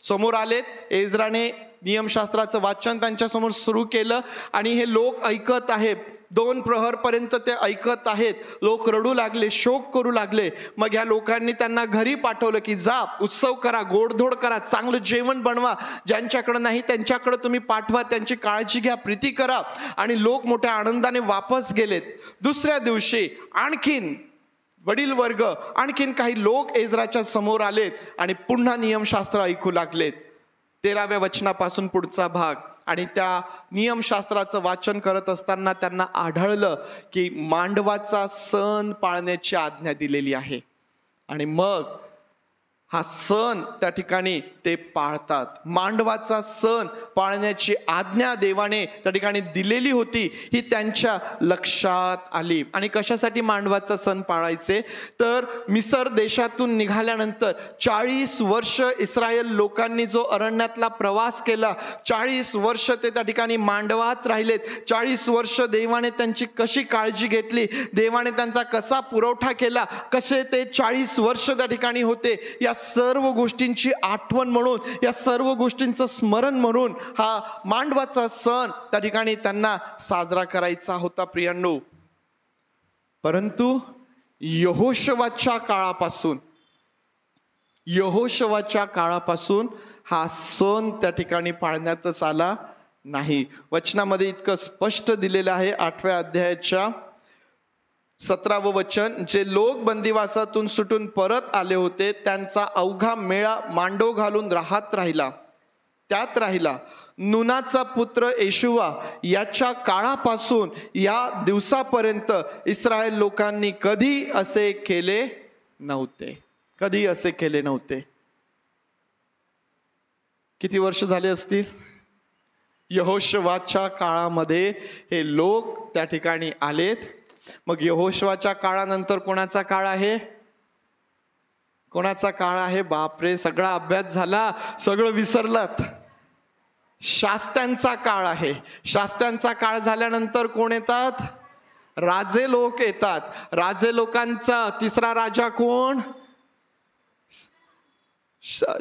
समोर आलेत, एजराने नियमशास्त्राचं वाचन त्यांच्या समोर सुरू केलं आणि हे लोक ऐकत आहेत. 2 प्रहरपर्यंत ते ऐकत आहेत. लोक रडू लागले, शोक करू लागले. मग ह्या लोकांनी त्यांना घरी पाठवलं की जा, उत्सव करा, गोडधोड करा, चांगलं जेवण बनवा, ज्यांच्याकडे नाही त्यांच्याकडे तुम्ही पाठवा, त्यांची काळजी घ्या, प्रीती करा. आणि लोक मोठ्या आनंदाने वापस गेलेत. दुसऱ्या दिवशी आणखीन वडील वर्ग, आणखीन काही लोक एजराच्या समोर आलेत आणि पुन्हा नियमशास्त्र ऐकू लागलेत. 13व्या वचनापासून पुढचा भाग. आणि त्या नियमशास्त्राचं वाचन करत असताना त्यांना आढळलं की मांडवाचा सण पाळण्याची आज्ञा दिलेली आहे. आणि मग हा सण त्या ठिकाणी ते पाळतात. मांडवाचा सण पाळण्याची आज्ञा देवाने त्या ठिकाणी दिलेली होती, ही त्यांच्या लक्षात आली. आणि कशासाठी मांडवाचा सण पाळायचे? तर मिसर देशातून निघाल्यानंतर 40 वर्ष इस्रायल लोकांनी जो अरण्यातला प्रवास केला, 40 वर्ष ते त्या ठिकाणी मांडवात राहिलेत. 40 वर्ष देवाने त्यांची कशी काळजी घेतली, देवाने त्यांचा कसा पुरवठा केला, कसे ते 40 वर्ष त्या ठिकाणी होते, या सर्व गोष्टींची आठवण म्हणून, या सर्व गोष्टींचं स्मरण म्हणून हा मांडवाचा सण त्या ठिकाणी त्यांना साजरा करायचा होता. प्रियांनो, परंतु यहोशवाच्या काळापासून हा सण त्या ठिकाणी पाळण्यातच आला नाही. वचनामध्ये इतकं स्पष्ट दिलेलं आहे 8व्या अध्यायाच्या 17वं वचन, जे लोक बंदिवासातून सुटून परत आले होते त्यांचा अवघा मेळा मांडो घालून त्यात राहिला. नूनाचा पुत्र येशुवा याच्या काळापासून या दिवसापर्यंत इस्रायल लोकांनी कधी असे केले नव्हते. किती वर्ष झाले असतील? यहोशवाच्या काळामध्ये हे लोक त्या ठिकाणी आलेत. मग यहोशवाच्या काळानंतर कोणाचा काळ आहे? बापरे, सगळा अभ्यास झाला, सगळं विसरलात. शास्त्यांचा काळ आहे. शास्त्यांचा काळ झाल्यानंतर कोण येतात? राजे लोक येतात. राजे लोकांचा तिसरा राजा कोण?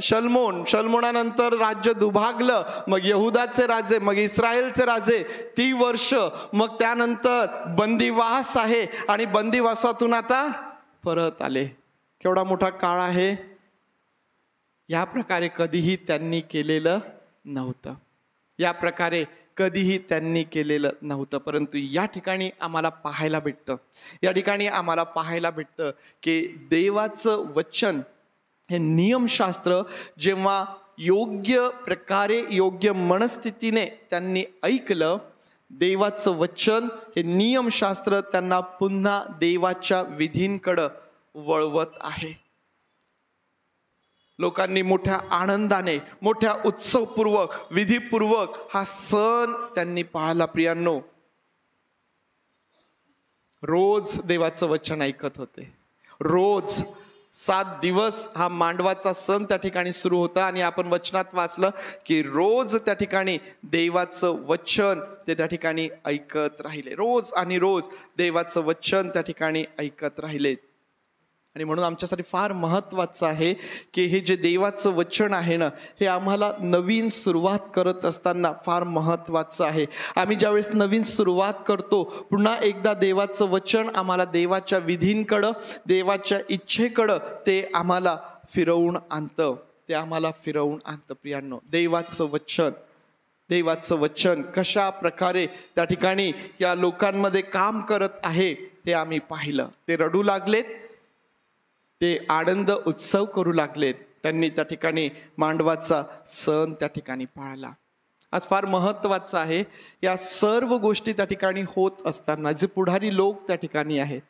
शल्मोनानंतर राज्य दुभागलं. मग यहुदाचे राजे, मग इस्रायलचे राजे 30 वर्ष. मग त्यानंतर बंदिवास आहे आणि बंदिवासातून आता परत आले. केवढा मोठा काळ आहे. या प्रकारे कधीही त्यांनी केलेलं नव्हतं. परंतु या ठिकाणी आम्हाला पाहायला भेटतं की देवाचं वचन हे नियमशास्त्र जेव्हा योग्य प्रकारे योग्य मनस्थितीने त्यांनी ऐकलं, देवाचं वचन हे नियमशास्त्र त्यांना पुन्हा देवाच्या विधींकडं वळवत आहे. लोकांनी मोठ्या आनंदाने, मोठ्या उत्सवपूर्वक, विधीपूर्वक हा सण त्यांनी पाळला. प्रियांनो, रोज देवाचं वचन ऐकत होते. रोज 7 दिवस हा मांडवाचा सण त्या ठिकाणी सुरू होता आणि आपण वचनात वाचलं की रोज त्या ठिकाणी देवाचं वचन ते त्या ठिकाणी ऐकत राहिले. रोज आणि रोज देवाचं वचन त्या ठिकाणी ऐकत राहिले. आणि म्हणून आमच्यासाठी फार महत्त्वाचं आहे की हे जे देवाचं वचन आहे ना, हे आम्हाला नवीन सुरुवात करत असताना फार महत्त्वाचं आहे. आम्ही ज्यावेळेस नवीन सुरुवात करतो, पुन्हा एकदा देवाचं वचन आम्हाला देवाच्या विधींकडं, देवाच्या इच्छेकडं ते आम्हाला फिरवून आणतं. प्रियांनो, देवाचं वचन कशा प्रकारे त्या ठिकाणी या लोकांमध्ये काम करत आहे ते आम्ही पाहिलं. ते रडू लागलेत, ते आनंद उत्सव करू लागलेत. त्यांनी त्या ठिकाणी मांडवाचा सण त्या ठिकाणी पाळला. आज फार महत्त्वाचं आहे, या सर्व गोष्टी त्या ठिकाणी होत असताना जे पुढारी लोक त्या ठिकाणी आहेत,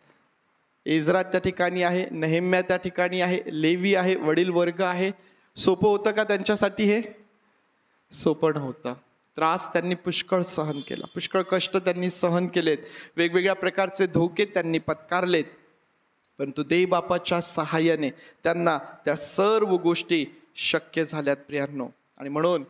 इज्रा त्या ठिकाणी आहे, नेहेम्या त्या ठिकाणी आहे, लेवी आहे, वडील वर्ग आहे. सोपं होतं का त्यांच्यासाठी? हे सोपं नव्हतं. त्रास त्यांनी पुष्कळ सहन केला, पुष्कळ कष्ट त्यांनी सहन केलेत, वेगवेगळ्या प्रकारचे धोके त्यांनी पत्कारलेत. परंतु देवबापाच्या सहाय्याने त्यांना त्या सर्व गोष्टी शक्य झाल्यात प्रियांनो. आणि म्हणून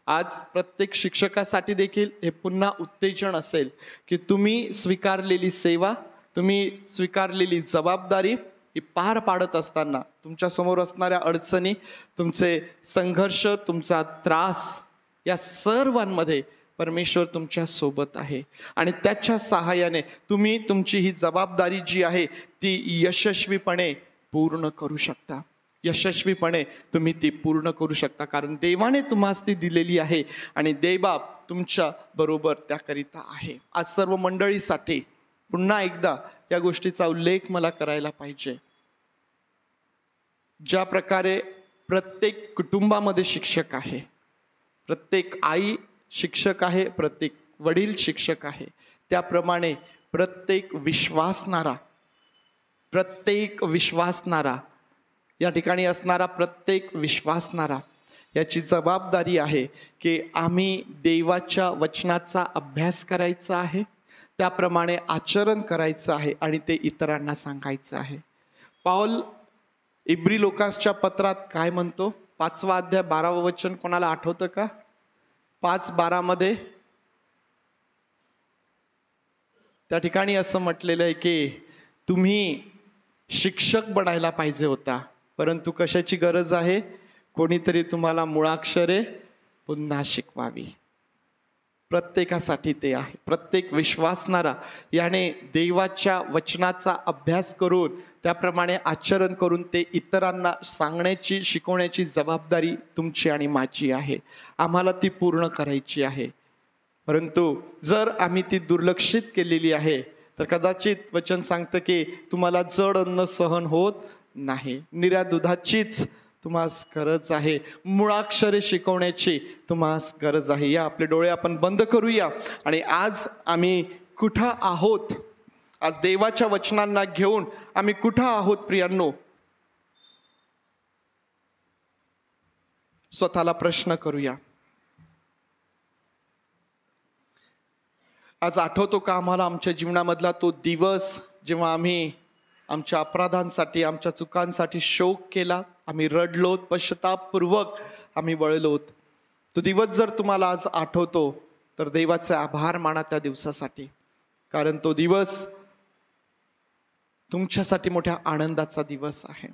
आज प्रत्येक शिक्षकासाठी देखील हे पुन्हा उत्तेजन असेल की तुम्ही स्वीकारलेली सेवा, तुम्ही स्वीकारलेली जबाबदारी ही पार पाडत असताना तुमच्या समोर असणाऱ्या अडचणी, तुमचे संघर्ष, तुमचा त्रास, या सर्वांमध्ये परमेश्वर तुमच्या सोबत आहे आणि त्याच्या सहाय्याने तुम्ही तुमची ही जबाबदारी जी आहे ती यशस्वीपणे पूर्ण करू शकता. कारण देवाने तुम्हास ती दिलेली आहे आणि देवबाप तुमच्या बरोबर त्याकरिता आहे. आज सर्व मंडळीसाठी पुन्हा एकदा या गोष्टीचा उल्लेख मला करायला पाहिजे. ज्या प्रकारे प्रत्येक कुटुंबामध्ये शिक्षक आहे, प्रत्येक आई शिक्षक आहे, प्रत्येक वडील शिक्षक आहे, त्याप्रमाणे प्रत्येक विश्वासणारा या ठिकाणी असणारा प्रत्येक विश्वासणारा याची जबाबदारी आहे की आम्ही देवाच्या वचनाचा अभ्यास करायचा आहे, त्याप्रमाणे आचरण करायचं आहे आणि ते इतरांना सांगायचं आहे. पाऊल इब्री लोकांच्या पत्रात काय म्हणतो? 5वा अध्याय 12वं वचन कोणाला आठवतं का? 5:12 मध्ये त्या ठिकाणी असं म्हटलेलं आहे की तुम्ही शिक्षक बनायला पाहिजे होता, परंतु कशाची गरज आहे? कोणीतरी तुम्हाला मुळाक्षरे पुन्हा शिकवावी. प्रत्येकासाठी ते आहे. प्रत्येक विश्वासणारा याने देवाच्या वचनाचा अभ्यास करून त्याप्रमाणे आचरण करून ते इतरांना सांगण्याची शिकवण्याची जबाबदारी तुमची आणि माझी आहे. आम्हाला ती पूर्ण करायची आहे. परंतु जर आम्ही ती दुर्लक्षित केलेली आहे तर कदाचित वचन सांगतं की तुम्हाला जड अन्न सहन होत नाही. निऱ्या दुधाचीच तुम्हास गरज आहे. मुळाक्षरे शिकवण्याची तुम्हास गरज आहे. या आपले डोळे आपण बंद करूया आणि आज आम्ही कुठं आहोत, आज देवाच्या वचनांना घेऊन आम्ही कुठं आहोत प्रियांनो, स्वतःला प्रश्न करूया. आज आठवतो का आम्हाला आमच्या जीवनामधला तो दिवस जेव्हा आम्ही आमच्या अपराधांसाठी आमच्या चुकांसाठी शोक केला, आम्ही रडलोत, पश्चातापपूर्वक आम्ही वळलोत. तो दिवस जर तुम्हाला आज आठवतो तर देवाचे आभार माना त्या दिवसासाठी, कारण तो दिवस तुमच्यासाठी मोठ्या आनंदाचा दिवस आहे.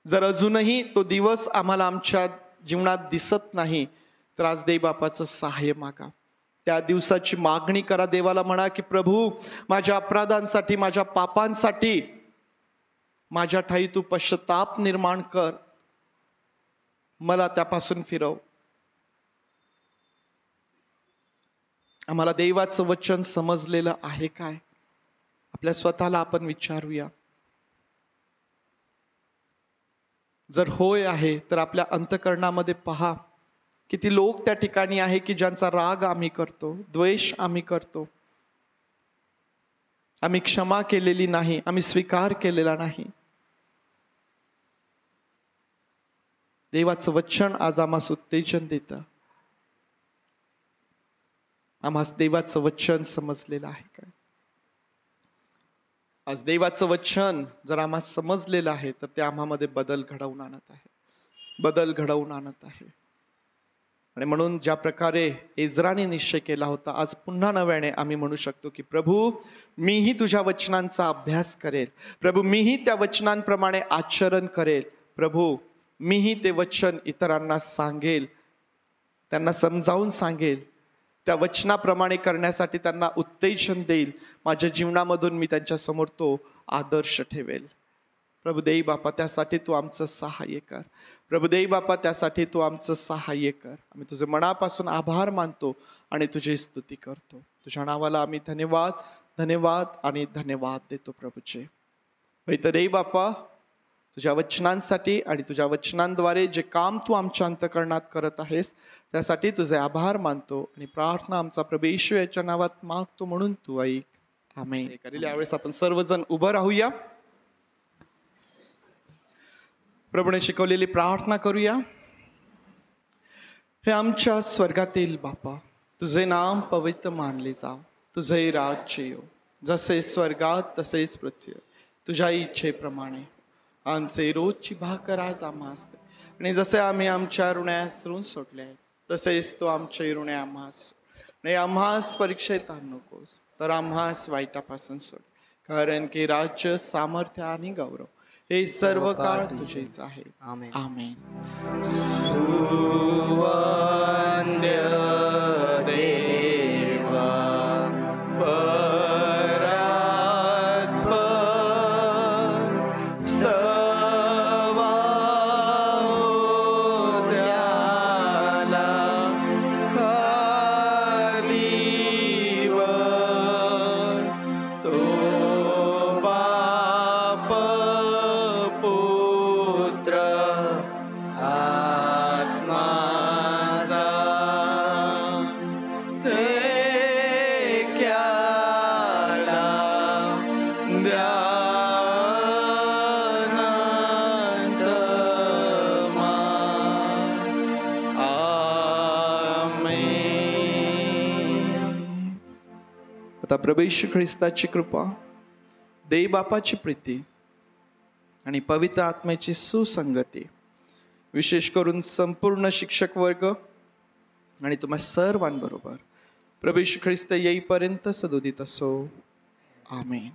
जर अजूनही तो दिवस आम्हाला आमच्या जीवनात दिसत नाही तर आज देवबापाचं सहाय्य मागा. त्या दिवसाची मागणी करा. देवाला म्हणा की प्रभू, माझ्या अपराधांसाठी माझ्या पापांसाठी माझ्या ठाई तू पश्चाताप निर्माण कर, मला त्यापासून फिरव. आम्हाला देवाचं वचन समजलेलं आहे काय? आपल्या स्वतःला आपण विचारूया. जर होय आहे तर आपल्या अंतःकरणामध्ये पहा, किती लोक त्या ठिकाणी आहे की ज्यांचा राग आम्ही करतो, द्वेष आम्ही करतो, आम्ही क्षमा केलेली नाही, आम्ही स्वीकार केलेला नाही. देवाचं वचन आज आम्हास उत्तेजन देतं. आम्हास देवाचं वचन समजलेलं आहे काय? आज देवाचं वचन जर आम्हाला समजलेलं आहे तर ते आम्हामध्ये बदल घडवून आणत आहे, बदल घडवून आणत आहे. आणि म्हणून ज्या प्रकारे इज्राने निश्चय केला होता, आज पुन्हा नव्याने आम्ही म्हणू शकतो की प्रभू, मीही तुझ्या वचनांचा अभ्यास करेल. प्रभू, मीही त्या वचनांप्रमाणे आचरण करेल. प्रभू, मीही ते वचन इतरांना सांगेल, त्यांना समजावून सांगेल, त्या वचनाप्रमाणे करण्यासाठी त्यांना उत्तेजन देईल. माझ्या जीवनामधून मी त्यांच्या समोर तो आदर्श ठेवेल. प्रभू देई बापा, त्यासाठी तू आमचं सहाय्य कर. प्रभू देई बापा, त्यासाठी तू आमचं सहाय्य कर. आम्ही तुझे मनापासून आभार मानतो आणि तुझी स्तुती करतो. तुझ्या नावाला आम्ही धन्यवाद धन्यवाद आणि धन्यवाद देतो प्रभूचे. तर देई बापा, तुझ्या वचनांसाठी आणि तुझ्या वचनांद्वारे जे काम तू आमच्या अंतःकरणात करत आहेस त्यासाठी तुझे आभार मानतो आणि प्रार्थना आमचा प्रभू येशू याच्या नावात मागतो, म्हणून तू ऐक. आमेन. यावेळेस आपण सर्वजण उभं राहूया. प्रभूने शिकवलेली प्रार्थना करूया. हे आमच्या स्वर्गातील बापा, तुझे नाम पवित्र मानले जाव, तुझे राज्य येऊ, जसे स्वर्गात तसेच पृथ्वीवर. तुझ्या इच्छेप्रमाणे आमचे रोजची भाकर आज आम्हास दे, आणि जसे आम्ही आमच्या ऋण्यास ऋण सोडले आहेत तसेच तो आमच्या ऋणे आम्हास आणि आम्हास परीक्षेत आण नकोस, तर आम्हास वाईटापासून सोड. कारण की राज्य, सामर्थ्य आणि गौरव हे सर्व काळ तुझेच आहे. आमेन. आमेन. सुवंद्य देवा आता प्रभू येशू ख्रिस्ताची कृपा, देव बापाची प्रीती आणि पवित्र आत्म्याची सुसंगती, विशेष करून संपूर्ण शिक्षक वर्ग आणि तुम्हा सर्वांबरोबर प्रभू येशू ख्रिस्त येईपर्यंत सदोदित असो. आमेन.